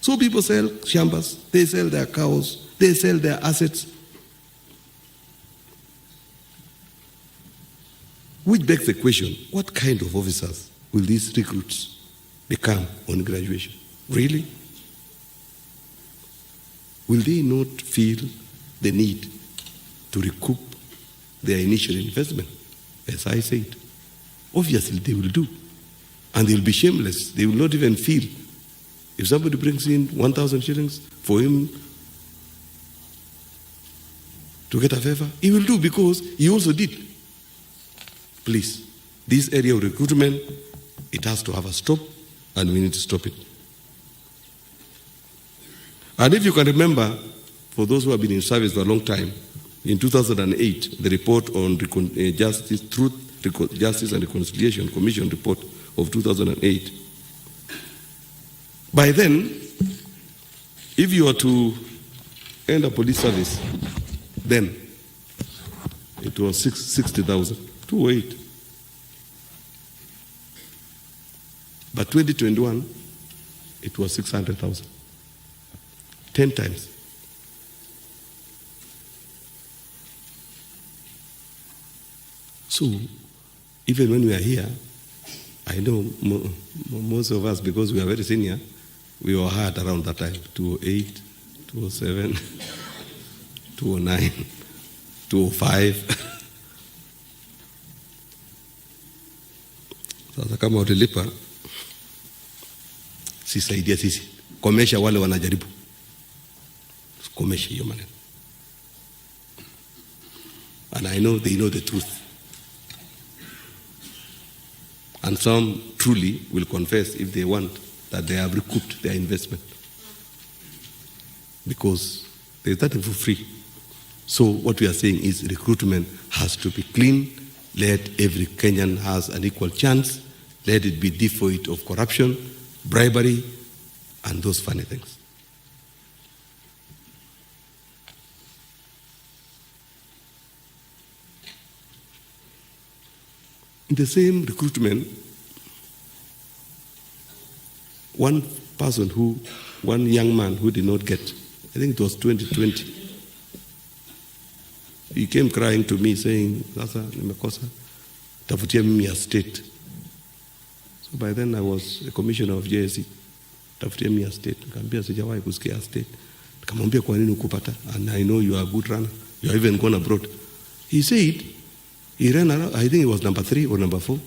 So people sell shambas, they sell their cows, they sell their assets. Which begs the question, what kind of officers will these recruits become on graduation? Really? Will they not feel the need to recoup their initial investment? As I said, obviously they will do. And they will be shameless. They will not even feel. If somebody brings in 1,000 shillings for him to get a favor, he will do because he also did. Please, this area of recruitment, it has to have a stop, and we need to stop it. And if you can remember, for those who have been in service for a long time, in 2008, the report on Justice, Truth, Justice and Reconciliation Commission report of 2008, by then, If you are to enter police service, then it was 60,000, 208. But 2021, it was 600,000, 10 times. So, even when we are here, I know most of us, because we are very senior, we were hard around that time, 208, 207, 209, 205. Sasa kama utilipa, sisaidia sisi. Komesha wale wanajaribu. Komesha hiyo maneno. And I know they know the truth. And some truly will confess, if they want, that they have recouped their investment. Because they started for free. So what we are saying is recruitment has to be clean. Let every Kenyan has an equal chance. Let it be devoid of corruption, bribery, and those funny things. In the same recruitment, one young man who did not get, I think it was 2020, he came crying to me saying, "Sasa nimekosa, tafutia mimi ya state." So by then I was a commissioner of JSC. Tafutia mimi ya state. Nikamwambia sijawahi kusikia state. Nikamwambia kwa nini ukupata? And I know you are a good runner. You have even gone abroad. He said, he ran around, I think it was number 3 or number 4.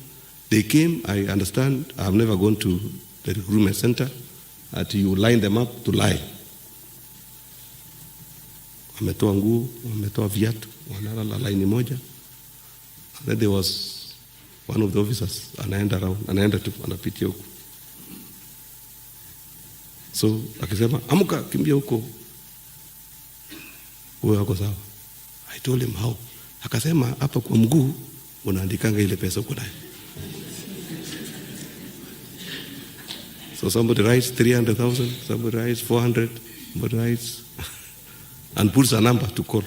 They came, I understand, I have never gone to the recruitment center, that you line them up to lie. Wametoa nguo, wametoa viatu, wanalala line moja. And then there was one of the officers, anaenda tu, anapitia huko. So, akisema, amuka, kimbia huko. Uwe wako sawa. I told him how. Akasema, hapa kwa mguu, unaandikanga ile pesa uko nayo. So somebody writes 300,000, somebody writes 400, somebody writes, and puts a number to call.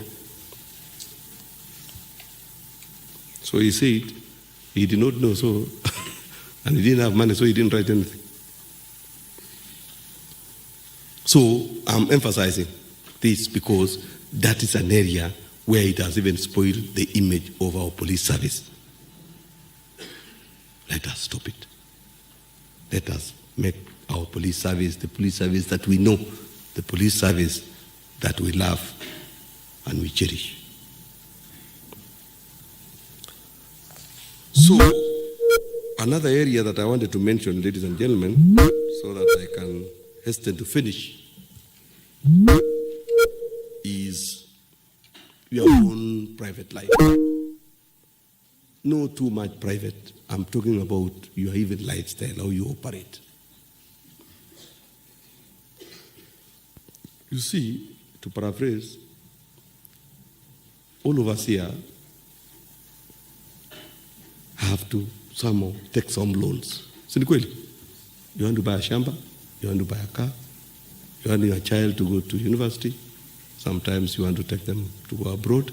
So he said, he did not know, so, and he didn't have money, so he didn't write anything. So I'm emphasizing this because that is an area where it has even spoiled the image of our police service. Let us stop it. Let us make our police service the police service that we know, the police service that we love and we cherish. So, another area that I wanted to mention, ladies and gentlemen, so that I can hasten to finish, is your own private life. No too much private. I'm talking about your even lifestyle, how you operate. You see, to paraphrase, all of us here have to somehow take some loans. Si ni kweli? You want to buy a shamba, you want to buy a car, you want your child to go to university, sometimes you want to take them to go abroad,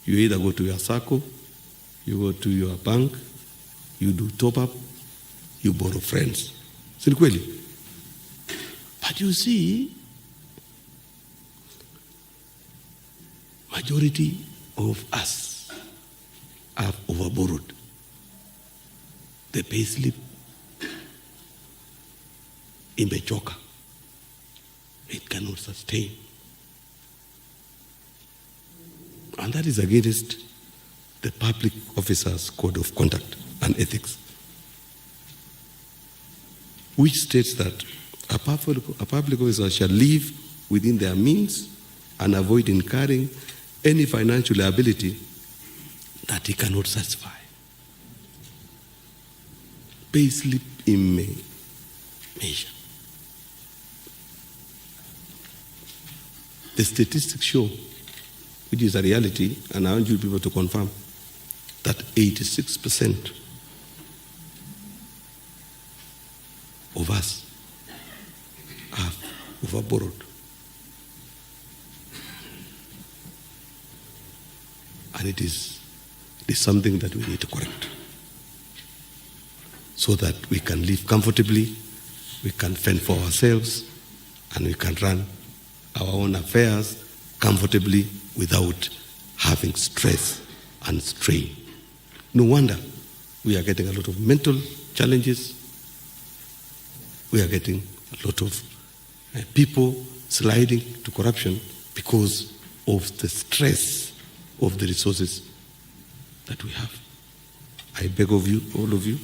you either go to your SACCO, you go to your bank, you do top up, you borrow friends. Si ni kweli? But you see, majority of us have overborrowed. The payslip imechoka. It cannot sustain. And that is against the public officer's code of conduct and ethics, which states that a public officer shall live within their means and avoid incurring any financial liability that he cannot satisfy. Payslip measure. The statistics show, which is a reality, and I want you people to confirm, that 86% of us have overborrowed and it is something that we need to correct so that we can live comfortably, we can fend for ourselves, and we can run our own affairs comfortably without having stress and strain. No wonder we are getting a lot of mental challenges. We are getting a lot of people sliding to corruption because of the stress of the resources that we have. I beg of you, all of you,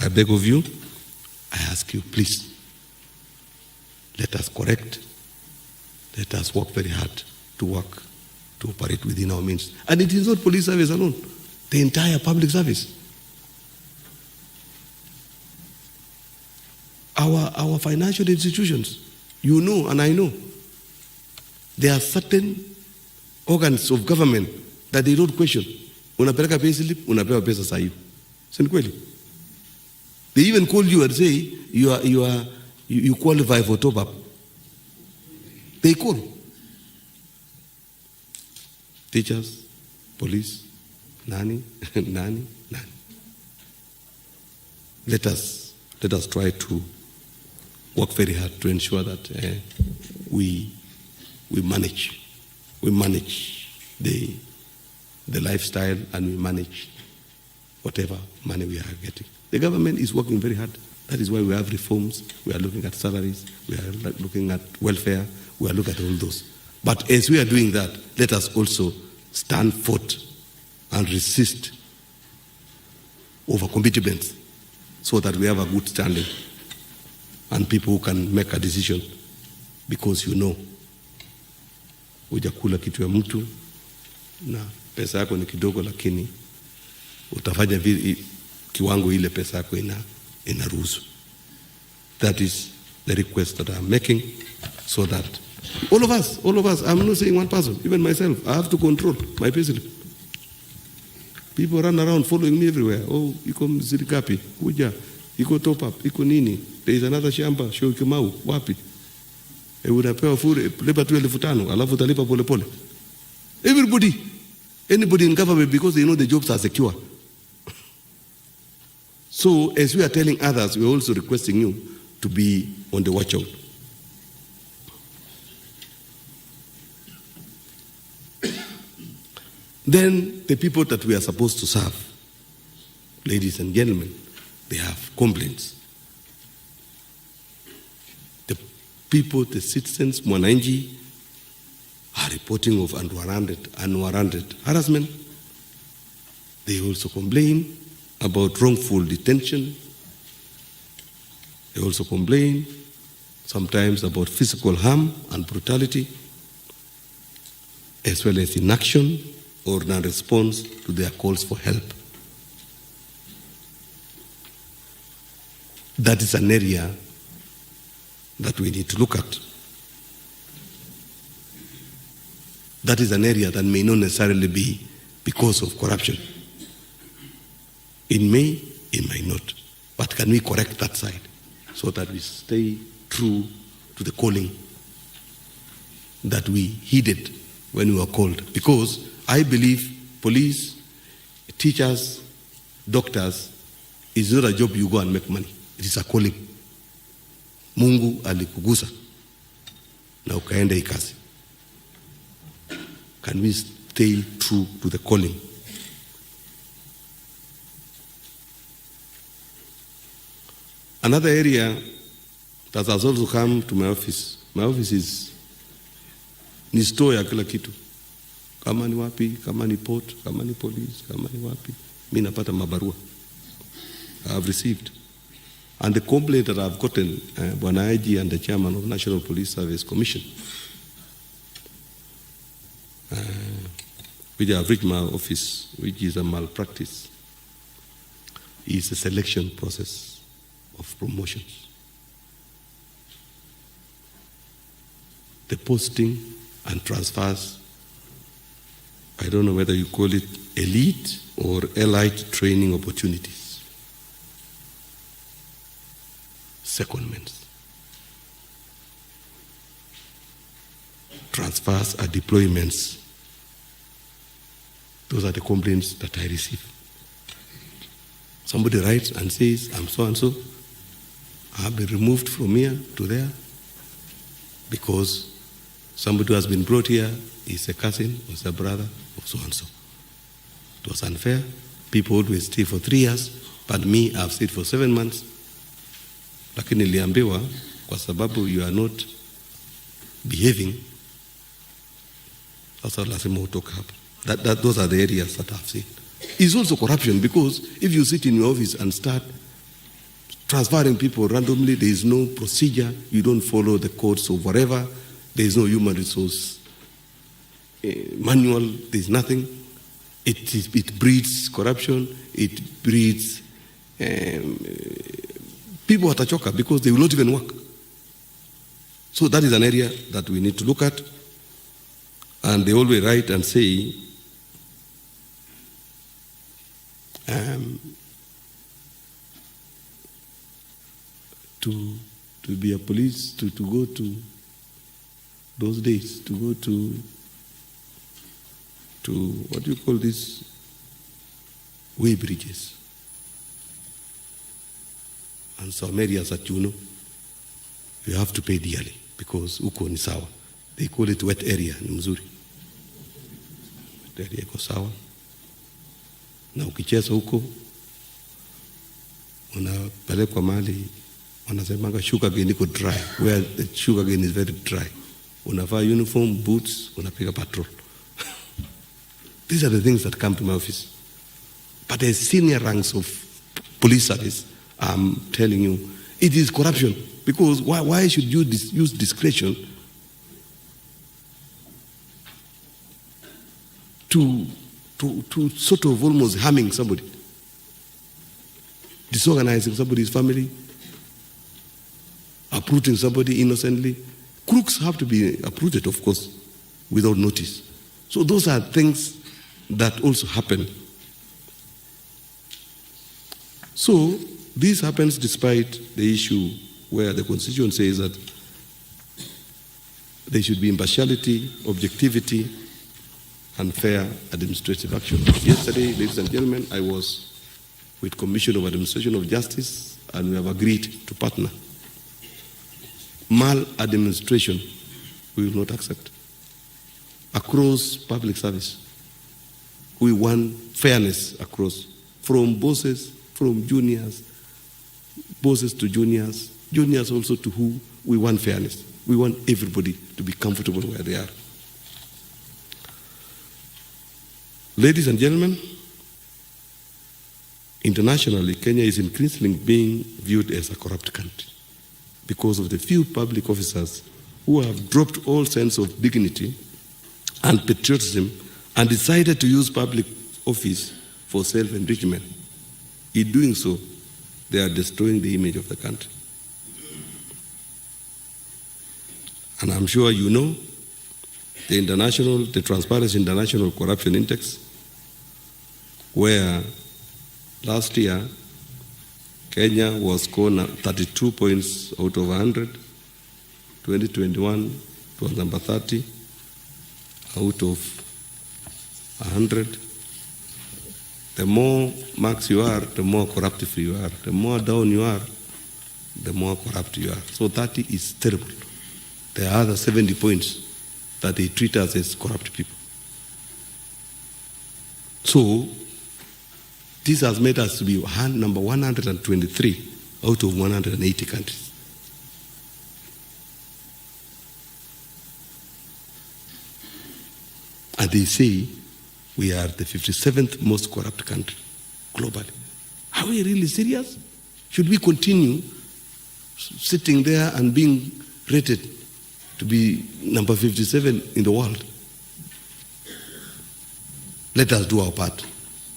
I beg of you, I ask you, please, let us correct, let us work very hard to operate within our means. And it is not police service alone, the entire public service. Our financial institutions, you know and I know, there are certain organs of government that they don't question. Unapeleka pay slip, unapewa pesa sahihi. Si kweli? They even call you and say you qualify for top up. They call. Teachers, police, nani. Let us try to work very hard to ensure that we manage the lifestyle, and we manage whatever money we are getting. The government is working very hard. That is why we have reforms. We are looking at salaries. We are looking at welfare. We are looking at all those. But as we are doing that, let us also stand forth and resist overcommitments so that we have a good standing and people who can make a decision, because you know hujakula kitu ya mtu na pesa yako ni kidogo, lakini utafanya kiwango ile pesa yako inaruhusu. That is the request that I'm making, so that all of us, I'm not saying one person, even myself, I have to control my payslip. People run around following me everywhere. Oh, iko mzuri kapi, kuja, iko top up, iko nini, there is another shamba, show Kimau, wapi. Unapewa fure, lipa tu 5,000, alafu utalipa pole pole. Anybody in government, because they know the jobs are secure. So as we are telling others, we are also requesting you to be on the watch out. Then the people that we are supposed to serve, ladies and gentlemen, they have complaints. The people, the citizens, mwananchi, are reporting of unwarranted harassment. They also complain about wrongful detention. They also complain sometimes about physical harm and brutality, as well as inaction or non-response to their calls for help. That is an area that we need to look at. That is an area that may not necessarily be because of corruption. It may, it may not. But can we correct that side so that we stay true to the calling that we heeded when we were called? Because I believe police, teachers, doctors is not a job you go and make money. It is a calling. Mungu alikugusa na ukaenda ikazi. Can we stay true to the calling? Another area that has also come to my office is ni store ya kila kitu. Kama ni wapi, kama ni port, kama ni police, kama ni wapi, mimi napata mabarua. I have received. And the complaint that I've gotten, Bwana IG and the chairman of National Police Service Commission, which have reached my office, which is a malpractice, is a selection process of promotions. The posting and transfers, I don't know whether you call it elite or elite training opportunities. Secondments. Transfers are deployments Those are the complaints that I receive. Somebody writes and says, I'm so and so. I have been removed from here to there because somebody who has been brought here is a cousin or is a brother or so and so. It was unfair. People always stay for 3 years, but me, I've stayed for 7 months. Lakini niliambiwa kwa sababu you are not behaving, sasa lazima utoke hapa. Those are the areas that I've seen. It's also corruption, because if you sit in your office and start transferring people randomly, there is no procedure, you don't follow the codes of whatever, there is no human resource manual, there is nothing. It breeds corruption, it breeds people watachoka because they will not even work. So that is an area that we need to look at. And they always write and say, to be a police, to go to those days, to go to what do you call this, way bridges. And some areas that you have to pay dearly because uko ni sawa. They call it wet area, ni mzuri. Wet area iko sawa. Na ukicheza huko, unapelekwa mahali, wanasemanga sugar cane iko dry, where the sugar cane is very dry. Unavaa uniform, boots, unapiga patrol. These are the things that come to my office. But the senior ranks of police service, I'm telling you, it is corruption. Because why should you use discretion to sort of almost harming somebody, disorganizing somebody's family, uprooting somebody innocently? Crooks have to be uprooted, of course, without notice. So those are things that also happen. So this happens despite the issue where the Constitution says that there should be impartiality, objectivity, and fair administrative action. Yesterday, ladies and gentlemen, I was with Commission of Administration of Justice, and we have agreed to partner. Maladministration we will not accept. Across public service, we want fairness across, from bosses, from juniors, bosses to juniors, juniors also to who. We want fairness. We want everybody to be comfortable where they are. Ladies and gentlemen, internationally, Kenya is increasingly being viewed as a corrupt country because of the few public officers who have dropped all sense of dignity and patriotism and decided to use public office for self-enrichment. In doing so, they are destroying the image of the country. And I'm sure you know the Transparency International Corruption Index, where last year Kenya was scored 32 points out of 100. 2021 it was number 30 out of 100. The more marks you are, the more corruptive you are. The more down you are, the more corrupt you are. So 30 is terrible. There are other 70 points that they treat us as corrupt people. So this has made us to be number 123 out of 180 countries. And they say we are the 57th most corrupt country globally. Are we really serious? Should we continue sitting there and being rated to be number 57 in the world? Let us do our part.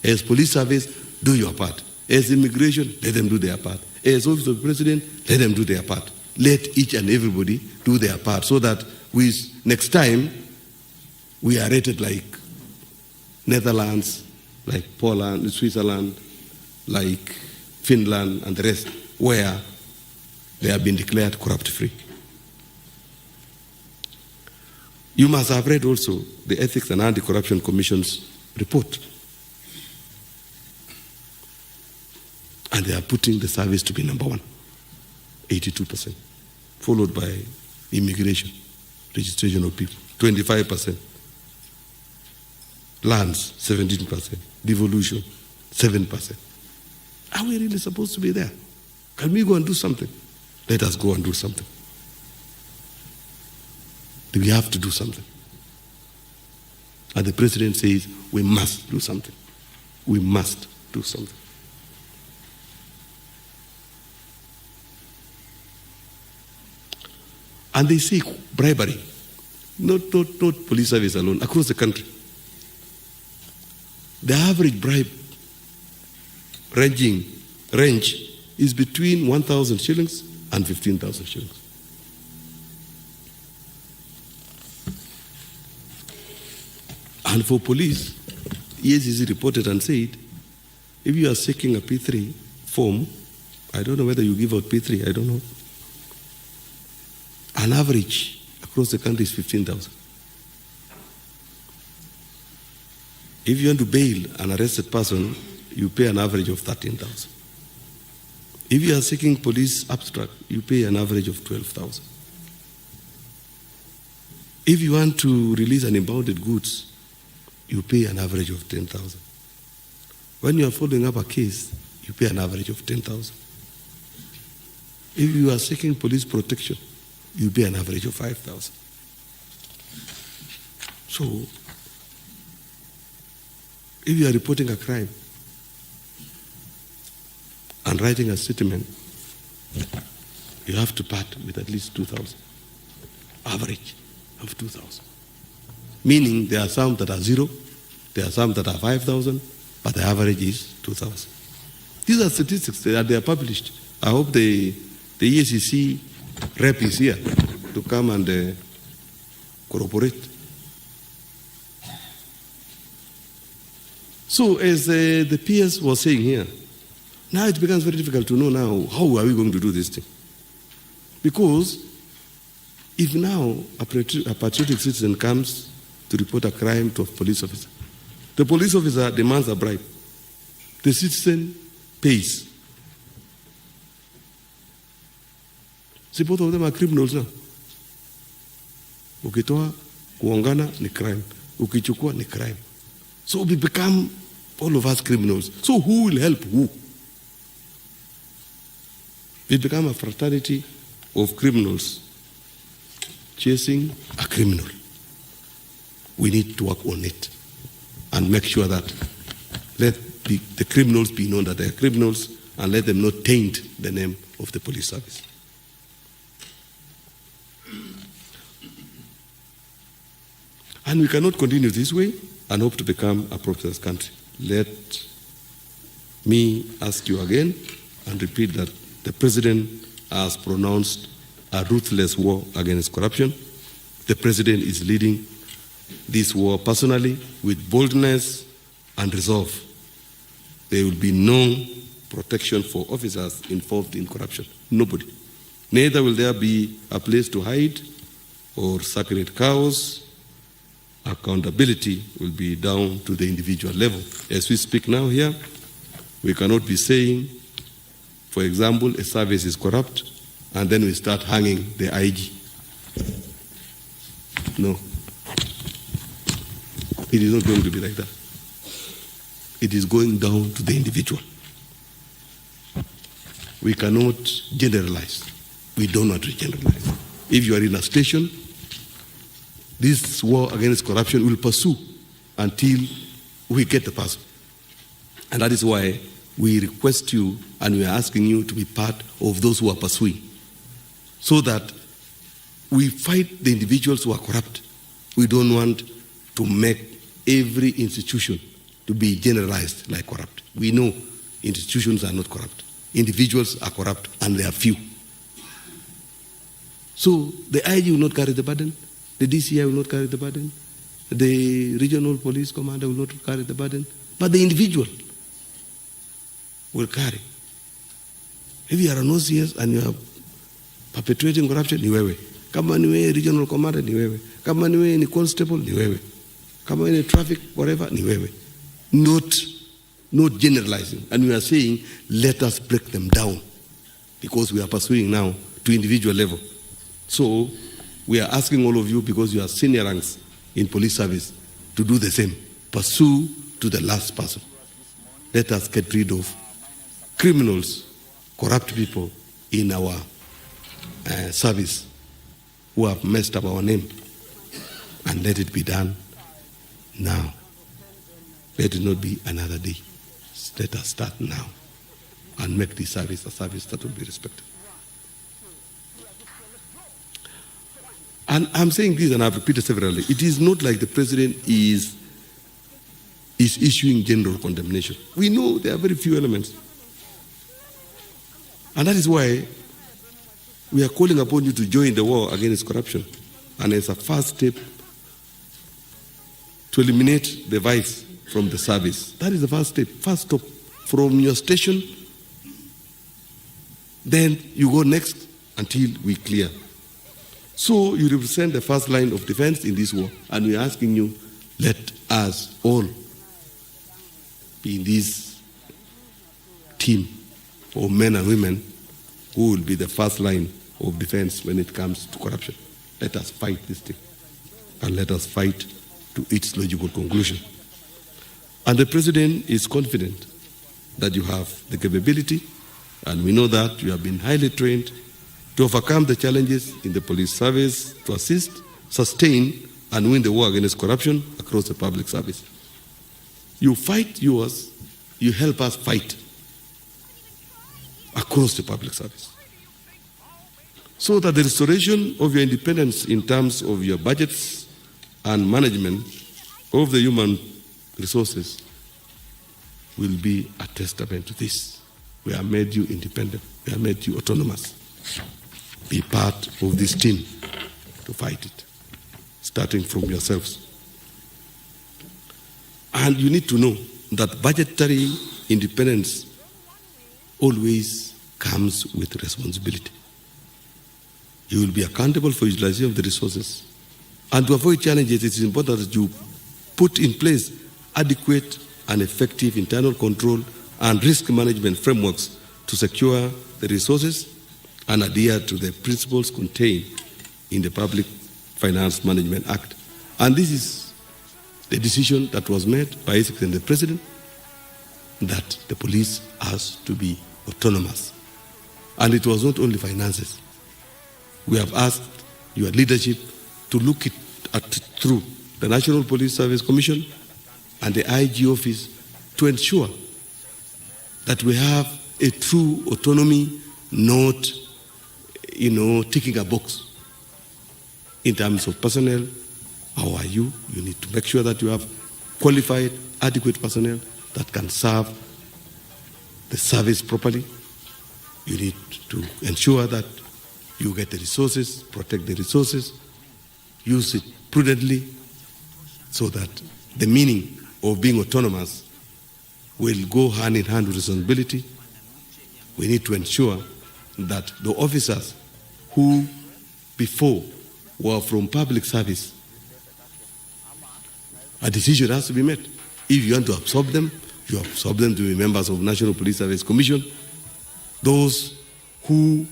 As police service, do your part. As immigration, let them do their part. As office of the president, let them do their part. Let each and everybody do their part so that next time we are rated like Netherlands, like Poland, Switzerland, like Finland and the rest, where they have been declared corrupt-free. You must have read also the Ethics and Anti-Corruption Commission's report. And they are putting the service to be number one, 82%, followed by immigration, registration of people, 25%, lands, 17%, devolution, 7%. Are we really supposed to be there? Can we go and do something? Let us go and do something. We have to do something. And the president says, we must do something. We must do something. And they say bribery, not police service alone, across the country. The average bribe range is between 1,000 shillings and 15,000 shillings. And for police, EACC reported and said, if you are seeking a P3 form, I don't know whether you give out P3, I don't know. An average across the country is 15,000. If you want to bail an arrested person, you pay an average of 13,000. If you are seeking police abstract, you pay an average of 12,000. If you want to release an impounded goods, you pay an average of 10,000. When you are following up a case, you pay an average of 10,000. If you are seeking police protection, you pay an average of 5,000. So, if you are reporting a crime and writing a statement, you have to part with at least 2,000. Average of 2,000. Meaning there are some that are 0, there are some that are 5,000, but the average is 2,000. These are statistics they are published. I hope the EACC rep is here to come and corroborate. So as the PS was saying here, now it becomes very difficult to know now how are we going to do this thing. Because if now a patriotic citizen comes to report a crime to a police officer, the police officer demands a bribe. The citizen pays. See, both of them are criminals now. Ukitoa, kuongana ni crime. Ukichukua ni crime. So we become, all of us, criminals. So who will help who? We become a fraternity of criminals chasing a criminal. We need to work on it and make sure that let the criminals be known that they are criminals and let them not taint the name of the police service. And we cannot continue this way and hope to become a prosperous country. Let me ask you again and repeat that the President has pronounced a ruthless war against corruption. The President is leading this war personally with boldness and resolve. There will be no protection for officers involved in corruption. Nobody. Neither will there be a place to hide or sacred cows. Accountability will be down to the individual level. As we speak now here, we cannot be saying, for example, a service is corrupt, and then we start hanging the IG. No. It is not going to be like that. It is going down to the individual. We cannot generalize. We do not generalize. If you are in a station, this war against corruption will pursue until we get the person. And that is why we request you and we are asking you to be part of those who are pursuing, so that we fight the individuals who are corrupt. We don't want to make every institution to be generalized like corrupt. We know institutions are not corrupt. Individuals are corrupt, and they are few. So the IG will not carry the burden. The DCI will not carry the burden. The regional police commander will not carry the burden. But the individual will carry. If you are an OCS and you are perpetuating corruption, ni wewe. Kama ni wewe regional commander, ni wewe. Kama ni wewe ni constable, ni wewe. Kama ni traffic, whatever, ni wewe. not generalizing. And we are saying, let us break them down, because we are pursuing now to individual level. So we are asking all of you, because you are senior ranks in police service, to do the same. Pursue to the last person. Let us get rid of criminals, corrupt people in our service who have messed up our name, and let it be done now. Let it not be another day. Let us start now and make this service a service that will be respected. And I'm saying this, and I've repeated severally, it is not like the president is issuing general condemnation. We know there are very few elements. And that is why we are calling upon you to join the war against corruption. And as a first step to eliminate the vice from the service. That is the first step. First stop from your station, then you go next until we clear. So you represent the first line of defense in this war, and we are asking you, let us all be in this team of men and women who will be the first line of defense when it comes to corruption. Let us fight this thing, and let us fight to its logical conclusion. And the president is confident that you have the capability, and we know that you have been highly trained to overcome the challenges in the police service, to assist, sustain, and win the war against corruption across the public service. You fight yours, you help us fight across the public service, so that the restoration of your independence in terms of your budgets and management of the human resources will be a testament to this. We have made you independent. We have made you autonomous. Be part of this team to fight it, starting from yourselves. And you need to know that budgetary independence always comes with responsibility. You will be accountable for utilization of the resources. And to avoid challenges, it is important that you put in place adequate and effective internal control and risk management frameworks to secure the resources and adhere to the principles contained in the Public Finance Management Act. And this is the decision that was made by His Excellency the President, that the police has to be autonomous. And it was not only finances. We have asked your leadership to look at through the National Police Service Commission and the IG office to ensure that we have a true autonomy, not, ticking a box. In terms of personnel, how are you? You need to make sure that you have qualified, adequate personnel that can serve the service properly. You need to ensure that you get the resources, protect the resources, use it prudently, so that the meaning of being autonomous will go hand in hand with responsibility. We need to ensure that the officers who before were from public service, a decision has to be made. If you want to absorb them, you absorb them to be members of National Police Service Commission. Those who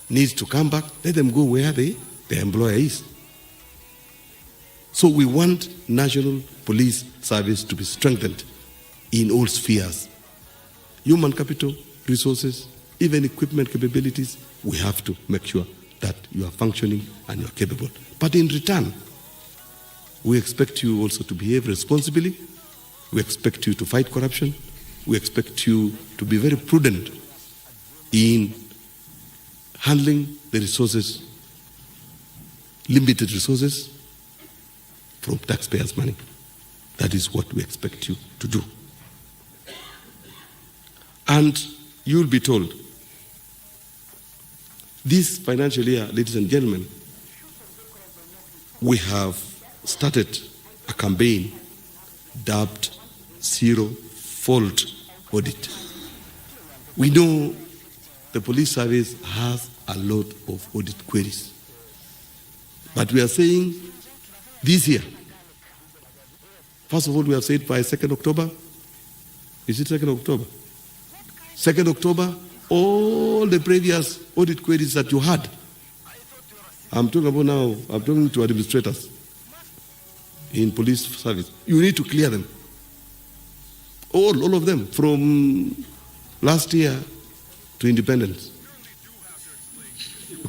need to come back, let them go where the employer is. So we want National Police Service to be strengthened in all spheres. Human capital, resources, even equipment capabilities, we have to make sure that you are functioning and you are capable. But in return, we expect you also to behave responsibly. We expect you to fight corruption. We expect you to be very prudent in handling the resources, limited resources, from taxpayers' money. That is what we expect you to do. And you'll be told, this financial year, ladies and gentlemen, we have started a campaign dubbed Zero Fault Audit. We know the police service has a lot of audit queries. But we are saying this year, First of all, we have said by 2nd October. Is it 2nd October? 2nd October, all the previous audit queries that you had. I'm talking about now, I'm talking to administrators in police service. You need to clear them. All of them, from last year to independence.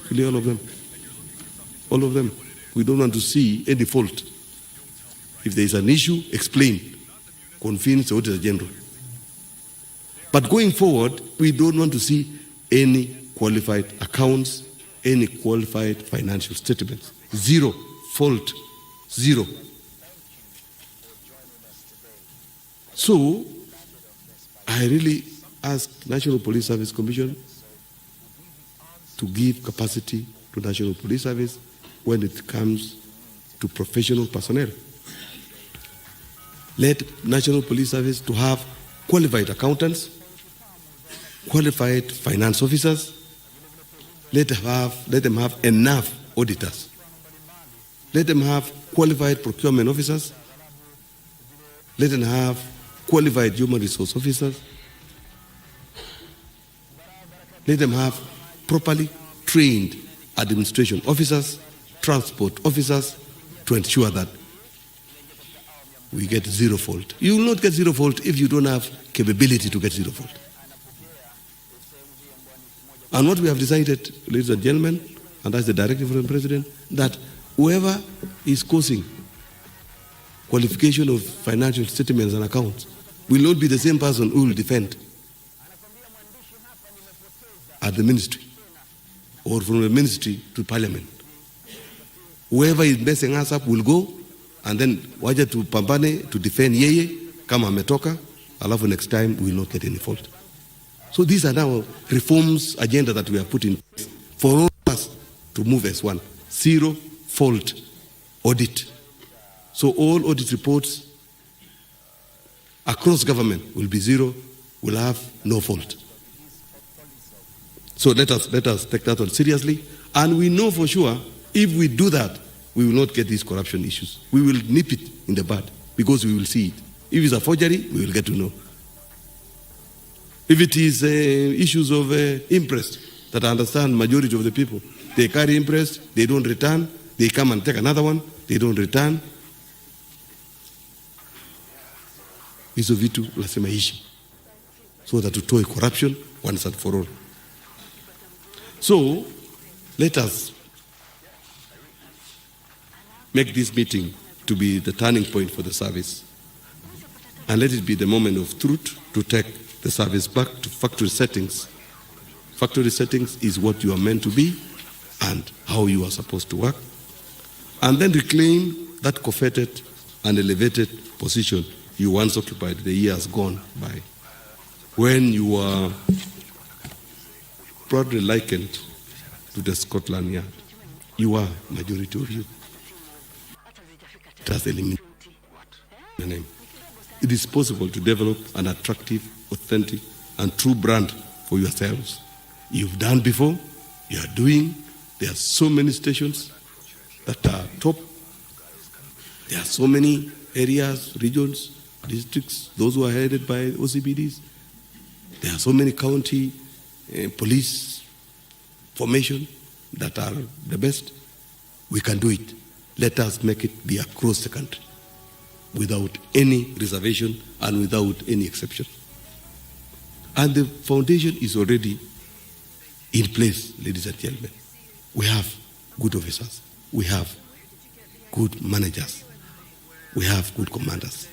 Clear all of them. All of them. We don't want to see any fault. If there is an issue, explain. Convince the Auditor General. But going forward, we don't want to see any qualified accounts, any qualified financial statements. Zero fault. Zero. So, I really ask National Police Service Commission to give capacity to National Police Service when it comes to professional personnel. Let National Police Service to have qualified accountants, qualified finance officers. Let them have enough auditors. Let them have qualified procurement officers. Let them have qualified human resource officers. Let them have properly trained administration officers, transport officers, to ensure that we get zero fault. You will not get zero fault if you don't have capability to get zero fault. And what we have decided, ladies and gentlemen, and that's the directive from the President, that whoever is causing qualification of financial statements and accounts will not be the same person who will defend at the ministry or from the ministry to parliament. Whoever is messing us up will go and then waja to pambane to defend yeye kama ametoka, alafu next time we will not get any fault. So these are now reforms agenda that we have put in place for all of us to move as one. Zero fault audit. So all audit reports across government will be zero, will have no fault. So let us take that one seriously. And we know for sure, if we do that, we will not get these corruption issues. We will nip it in the bud because we will see it. If it's a forgery, we will get to know. If it is issues of interest, that I understand majority of the people, they carry interest, they don't return, they come and take another one, they don't return. Hizo vitu lazima ishi, so that tutoe corruption once and for all. So let us make this meeting to be the turning point for the service, and let it be the moment of truth to take the service back to factory settings. Factory settings is what you are meant to be and how you are supposed to work, and then reclaim that coveted and elevated position you once occupied the years gone by, when you were proudly likened to the Scotland Yard. You are majority of you. It has eliminated the name. It is possible to develop an attractive, authentic, and true brand for yourselves. You've done before, you are doing. There are so many stations that are top. There are so many areas, regions, districts, those who are headed by OCBDs. There are so many county police formation that are the best. We can do it. Let us make it be across the country without any reservation and without any exception. And the foundation is already in place, ladies and gentlemen. We have good officers. We have good managers. We have good commanders.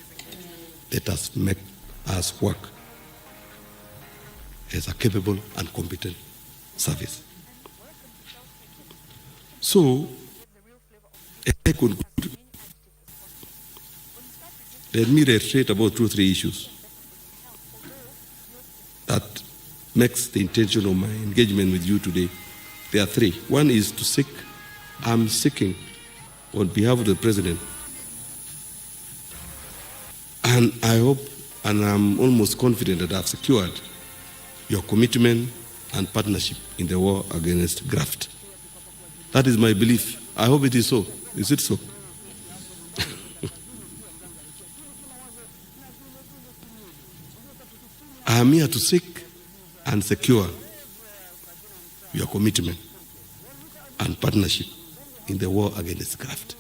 Let us make us work as a capable and competent service. So, let me reiterate about 2 or 3 issues that makes the intention of my engagement with you today. There are 3. One is to seek, I'm seeking on behalf of the President, and I hope and I'm almost confident that I've secured your commitment and partnership in the war against graft. That is my belief. I hope it is so. Is it so? I am here to seek and secure your commitment and partnership in the war against graft.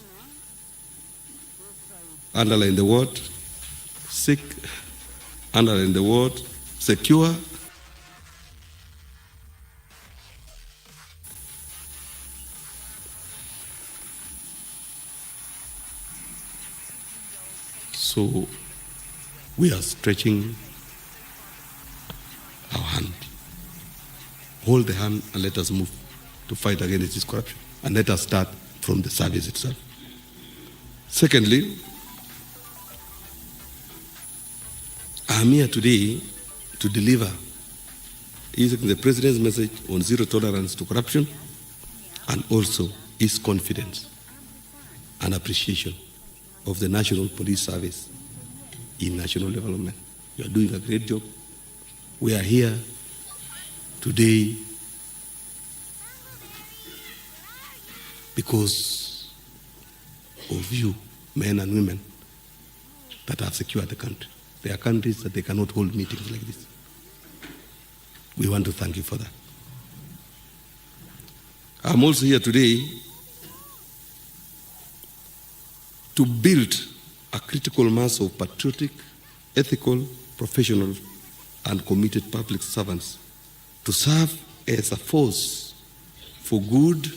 Underline the word seek, underline the word secure, so we are stretching our hand. Hold the hand and let us move to fight against this corruption. And let us start from the service itself. Secondly, I am here today to deliver the President's message on zero tolerance to corruption and also his confidence and appreciation of the National Police Service in national development. You are doing a great job. We are here today because of you, men and women, that have secured the country. There are countries that they cannot hold meetings like this. We want to thank you for that. I'm also here today to build a critical mass of patriotic, ethical, professional, and committed public servants to serve as a force for good,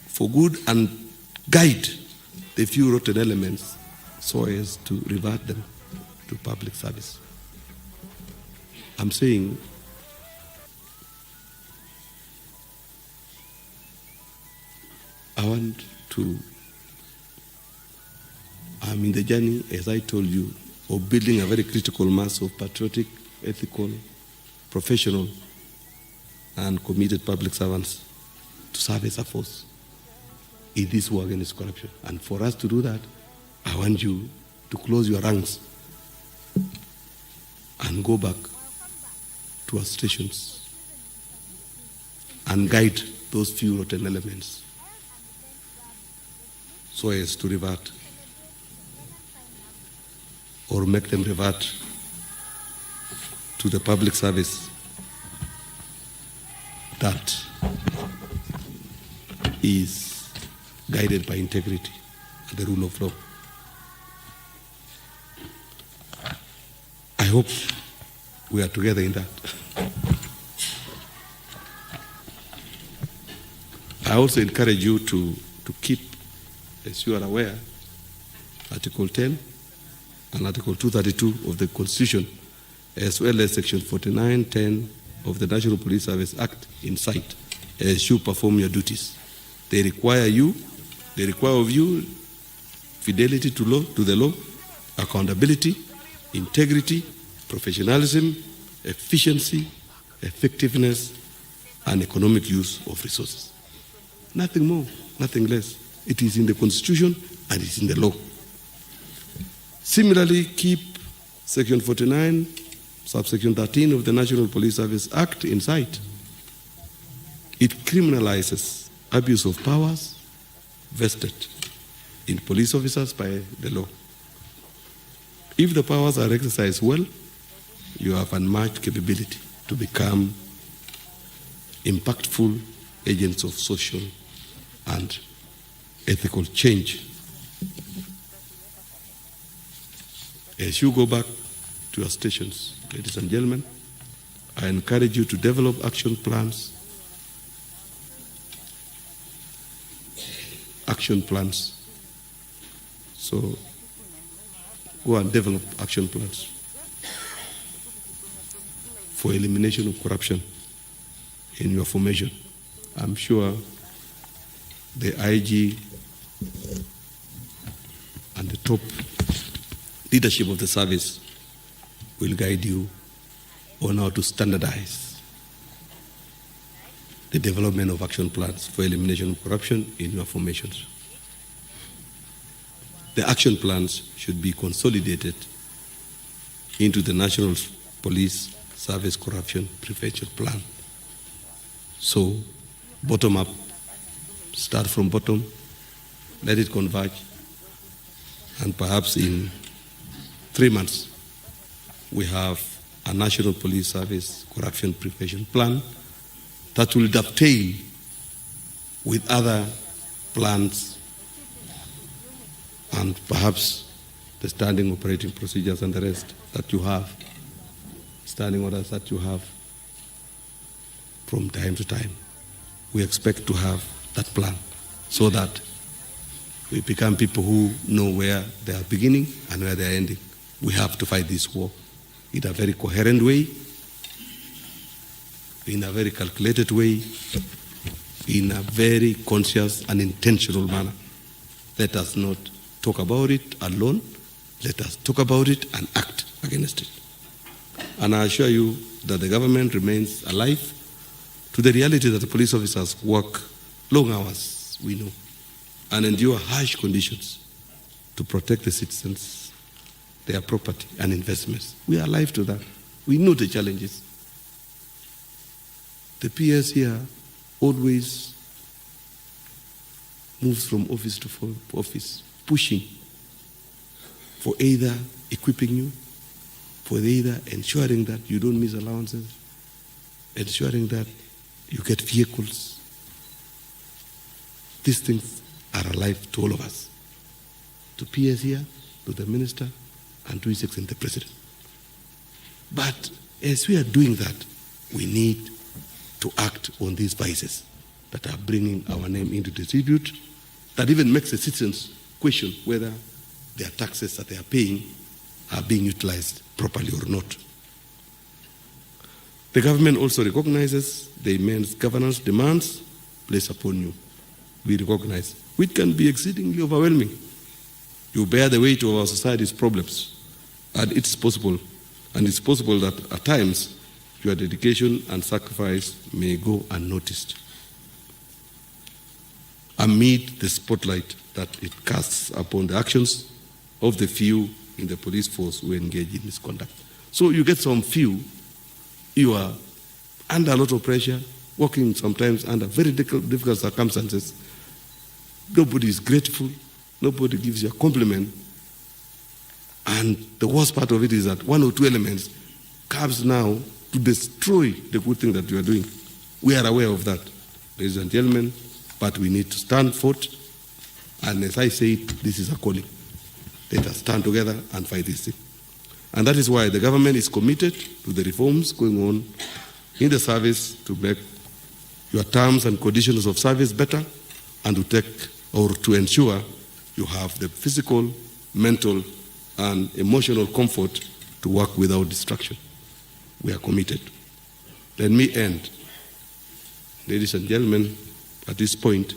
for good and guide the few rotten elements so as to revert them to public service. I'm saying I'm in the journey, as I told you, of building a very critical mass of patriotic, ethical, professional, and committed public servants to serve as a force in this war against corruption. And for us to do that, I want you to close your ranks and go back to our stations and guide those few rotten elements so as to revert or make them revert to the public service that is guided by integrity and the rule of law. I hope we are together in that. I also encourage you to keep, as you are aware, Article 10 and Article 232 of the Constitution, as well as Section 49(10) of the National Police Service Act in sight as you perform your duties. They require of you fidelity to the law, accountability, integrity, professionalism, efficiency, effectiveness, and economic use of resources. Nothing more, nothing less. It is in the Constitution and it is in the law. Similarly, keep Section 49, subsection 13 of the National Police Service Act in sight. It criminalizes abuse of powers vested in police officers by the law. If the powers are exercised well, you have unmatched capability to become impactful agents of social and ethical change. As you go back to your stations, ladies and gentlemen, I encourage you to develop action plans. So go and develop action plans for elimination of corruption in your formation. I'm sure the IG and the top leadership of the service will guide you on how to standardize the development of action plans for elimination of corruption in your formations. The action plans should be consolidated into the National Police Service Corruption Prevention Plan. So bottom up, start from bottom, let it converge, and perhaps in 3 months, we have a National Police Service Corruption Prevention Plan that will dovetail with other plans and perhaps the standing operating procedures and the rest that you have, standing orders that you have from time to time. We expect to have that plan so that we become people who know where they are beginning and where they are ending. We have to fight this war in a very coherent way, in a very calculated way, in a very conscious and intentional manner. Let us not talk about it alone. Let us talk about it and act against it. And I assure you that the government remains alive to the reality that the police officers work long hours, we know, and endure harsh conditions to protect the citizens, their property and investments. We are alive to that. We know the challenges. The PS here always moves from office to office, pushing for either equipping you, for either ensuring that you don't miss allowances, ensuring that you get vehicles. These things are alive to all of us, to PS here, to the minister, and to His Excellency the President. But as we are doing that, we need to act on these vices that are bringing our name into disrepute, that even makes the citizens question whether their taxes that they are paying are being utilized properly or not. The government also recognizes the immense governance demands placed upon you. We recognize, which can be exceedingly overwhelming. You bear the weight of our society's problems, and it's possible that at times your dedication and sacrifice may go unnoticed amid the spotlight that it casts upon the actions of the few in the police force who engage in misconduct. So you get some few, you are under a lot of pressure, working sometimes under very difficult circumstances. Nobody is grateful, nobody gives you a compliment, and the worst part of it is that one or two elements comes now to destroy the good thing that you are doing. We are aware of that, ladies and gentlemen, but we need to stand forth, and as I say, this is a calling. Let us stand together and fight this thing. And that is why the government is committed to the reforms going on in the service to make your terms and conditions of service better and to ensure you have the physical, mental, and emotional comfort to work without distraction. We are committed. Let me end, ladies and gentlemen, at this point,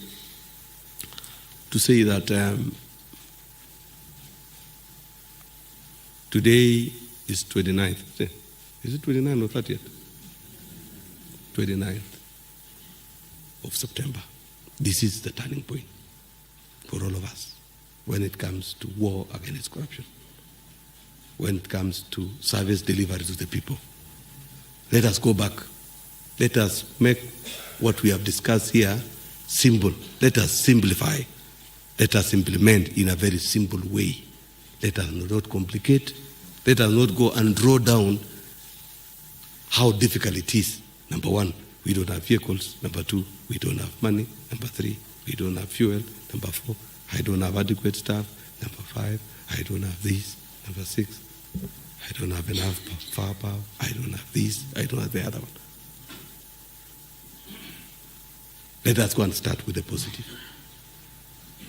to say that today is 29th. Is it 29th or 30th? 29th of September. This is the turning point for all of us when it comes to war against corruption, when it comes to service delivery to the people. Let us go back. Let us make what we have discussed here simple. Let us simplify. Let us implement in a very simple way. Let us not complicate. Let us not go and draw down how difficult it is. Number one, we don't have vehicles. Number two, we don't have money. Number three, we don't have fuel. Number four, I don't have adequate staff. Number five, I don't have this. Number six, I don't have enough firepower. I don't have this. I don't have the other one. Let us go and start with the positive.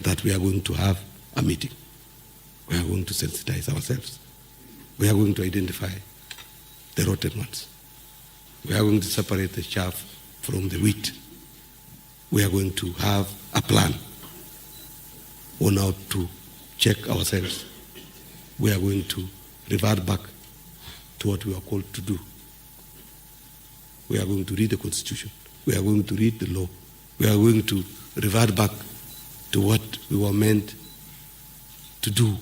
That we are going to have a meeting. We are going to sensitize ourselves. We are going to identify the rotten ones. We are going to separate the chaff from the wheat. We are going to have a plan on how to check ourselves. We are going to revert back to what we are called to do. We are going to read the Constitution. We are going to read the law. We are going to revert back to what we were meant to do.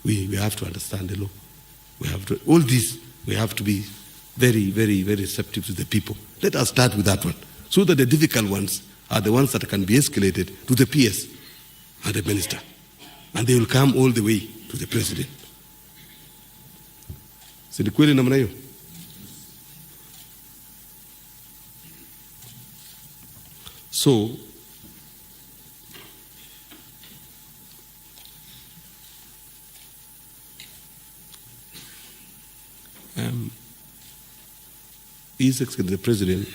We have to understand the law. We have to, all this, we have to be very, very, very receptive to the people. Let us start with that one, so that the difficult ones are the ones that can be escalated to the PS and the minister, and they will come all the way to the president. Si ni kweli namna hiyo? So His Excellency the President,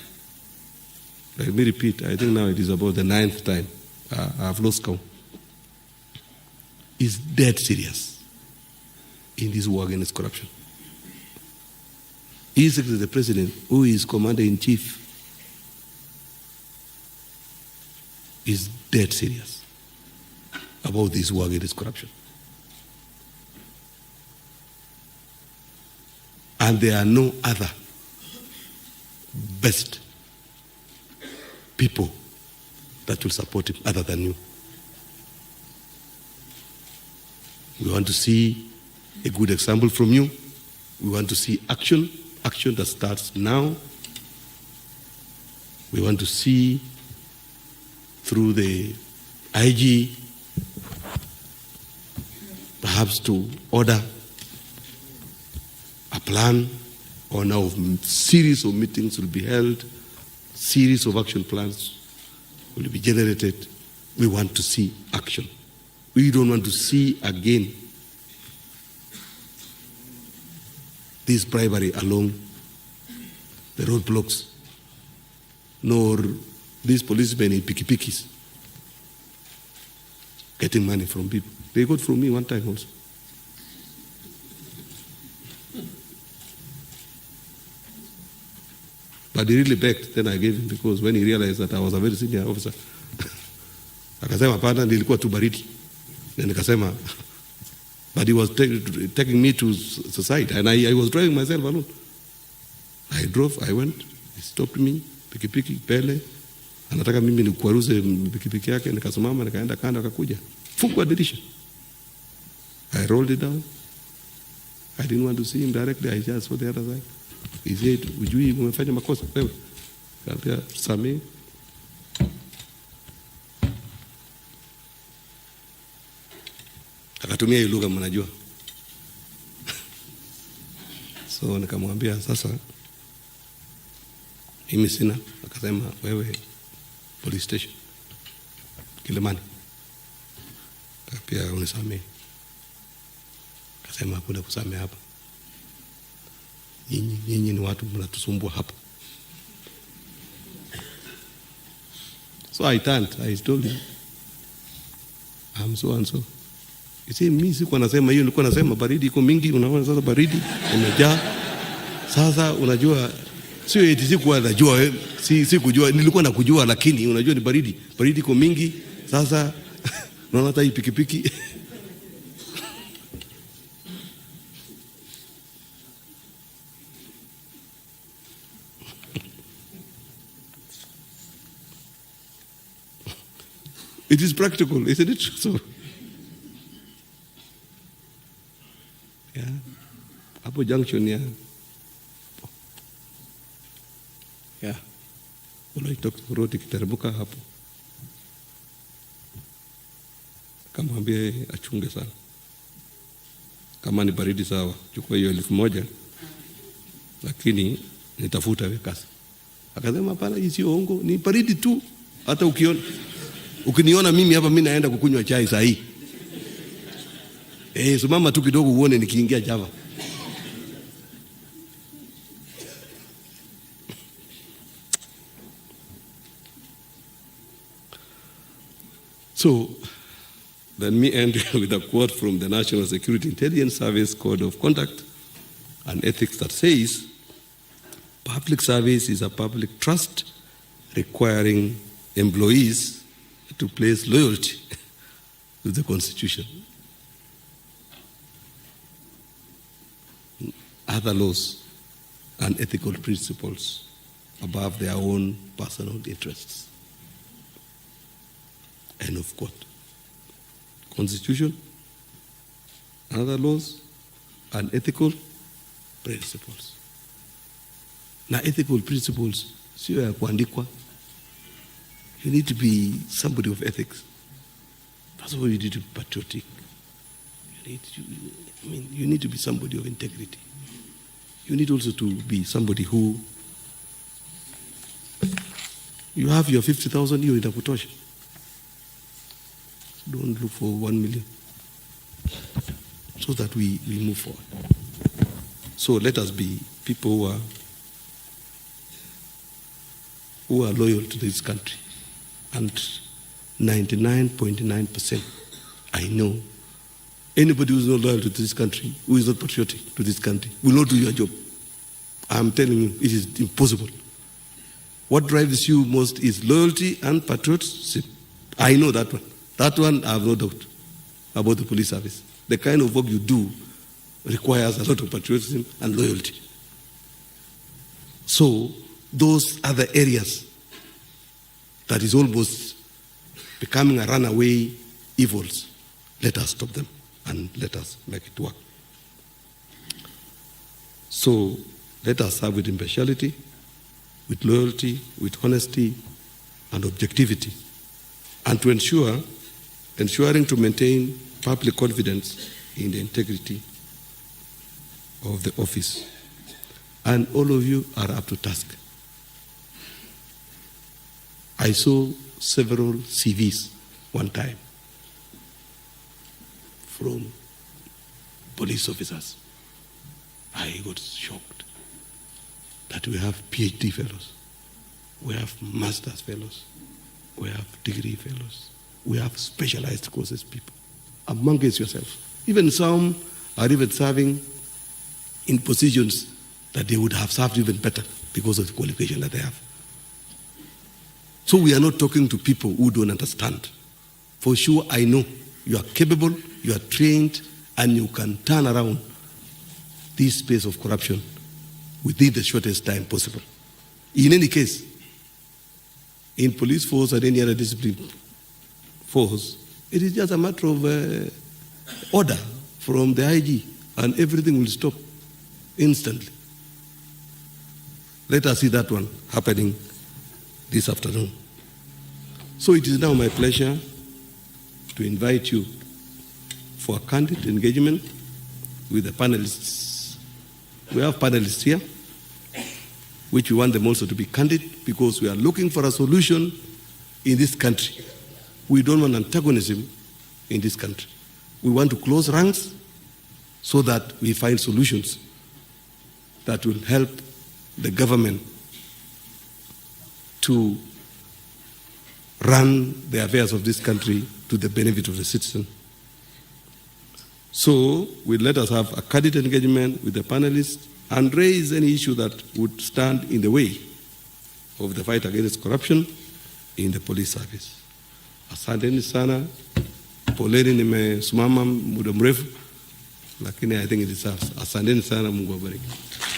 let me repeat, I think now it is about the 9th time, I've lost count, is dead serious in this war against corruption. His Excellency the President, who is Commander-in-Chief, is dead serious about this war against corruption. And there are no other best people that will support him other than you. We want to see a good example from you. We want to see action that starts now. We want to see through the IG perhaps to order a plan or now series of meetings will be held, series of action plans will be generated. We want to see action. We don't want to see again this bribery along the roadblocks, nor these policemen in pikipikis getting money from people. They got from me one time also. But he really begged, then I gave him, because when he realized that I was a very senior officer, akasema hapana, nilikuwa tu baridi. Na nikasema, but he was taking me to society, and I was driving myself alone. I drove, I went, he stopped me, pikipiki, pele, anataka mimi nikwaruze pikipiki yake, nikasimama, nikaenda kando, akakuja. Fungua dirisha. I rolled it down. I didn't want to see him directly, I just saw the other side. He said, ujui umefanya makosa wewe? Kaambia samee. Akatumia hiyo lugha mnajua. So nikamwambia sasa mimi sina. Akasema wewe police station Kilimani. Pia unisamee. Akasema hakuna kusamea hapa. Nyinyi ni watu mnatusumbua hapa. So I turned, I told him, I'm so and so. You see, mimi sikuwa nasema hiyo, nilikuwa nasema baridi iko mingi, unaona sasa baridi imejaa. Sasa unajua sio eti sikuwa najua, si kujua, nilikuwa nakujua, lakini unajua ni baridi iko mingi. Sasa unaona hata hii pikipiki it is practical, isn't it? So, yeah, hapo junction ya, yeah, unaitoka road ikiteremka hapo, kamwambie achunge sana. Kama ni baridi sawa, chukua hiyo 1,000, lakini nitafuta wewe kazi. Akasema hapana, hii sio ongo, ni baridi tu, hata ukiniona mimi hapa, mimi naenda kukunywa chai saa hii. Simama tu kidogo uone nikiingia Java. So, let me end with a quote from the National Security Intelligence Service Code of Conduct and Ethics that says, public service is a public trust requiring employees to place loyalty to the Constitution, other laws, and ethical principles above their own personal interests. End of quote. Constitution, other laws, and ethical principles. Na ethical principles sio ya kuandikwa. You need to be somebody of ethics. That's why you need to be patriotic. You need to be somebody of integrity. You need also to be somebody who, you have your 50,000, hiyo inakutosha. Don't look for 1 million. So that we move forward. So let us be people who are loyal to this country. And 99.9%, I know, anybody who is not loyal to this country, who is not patriotic to this country, will not do your job. I'm telling you, it is impossible. What drives you most is loyalty and patriotism. I know that one. That one, I have no doubt about the police service. The kind of work you do requires a lot of patriotism and loyalty. So those are the areas that is almost becoming a runaway evils. Let us stop them and let us make it work. So let us serve with impartiality, with loyalty, with honesty and objectivity, and to ensuring to maintain public confidence in the integrity of the office. And all of you are up to task. I saw several CVs one time from police officers. I got shocked that we have PhD fellows, we have master's fellows, we have degree fellows, we have specialized courses people. Amongst yourself. Even some are even serving in positions that they would have served even better because of the qualification that they have. So we are not talking to people who don't understand. For sure, I know you are capable, you are trained, and you can turn around this space of corruption within the shortest time possible. In any case, in police force or any other discipline force, it is just a matter of order from the IG, and everything will stop instantly. Let us see that one happening this afternoon. So it is now my pleasure to invite you for a candid engagement with the panelists. We have panelists here, which we want them also to be candid because we are looking for a solution in this country. We don't want antagonism in this country. We want to close ranks so that we find solutions that will help the government to run the affairs of this country to the benefit of the citizen. So let us have a candid engagement with the panelists and raise any issue that would stand in the way of the fight against corruption in the police service. Asanteni sana, poleni nimesimama muda mrefu, lakini I think it deserves. Asanteni sana, Mungu awabariki.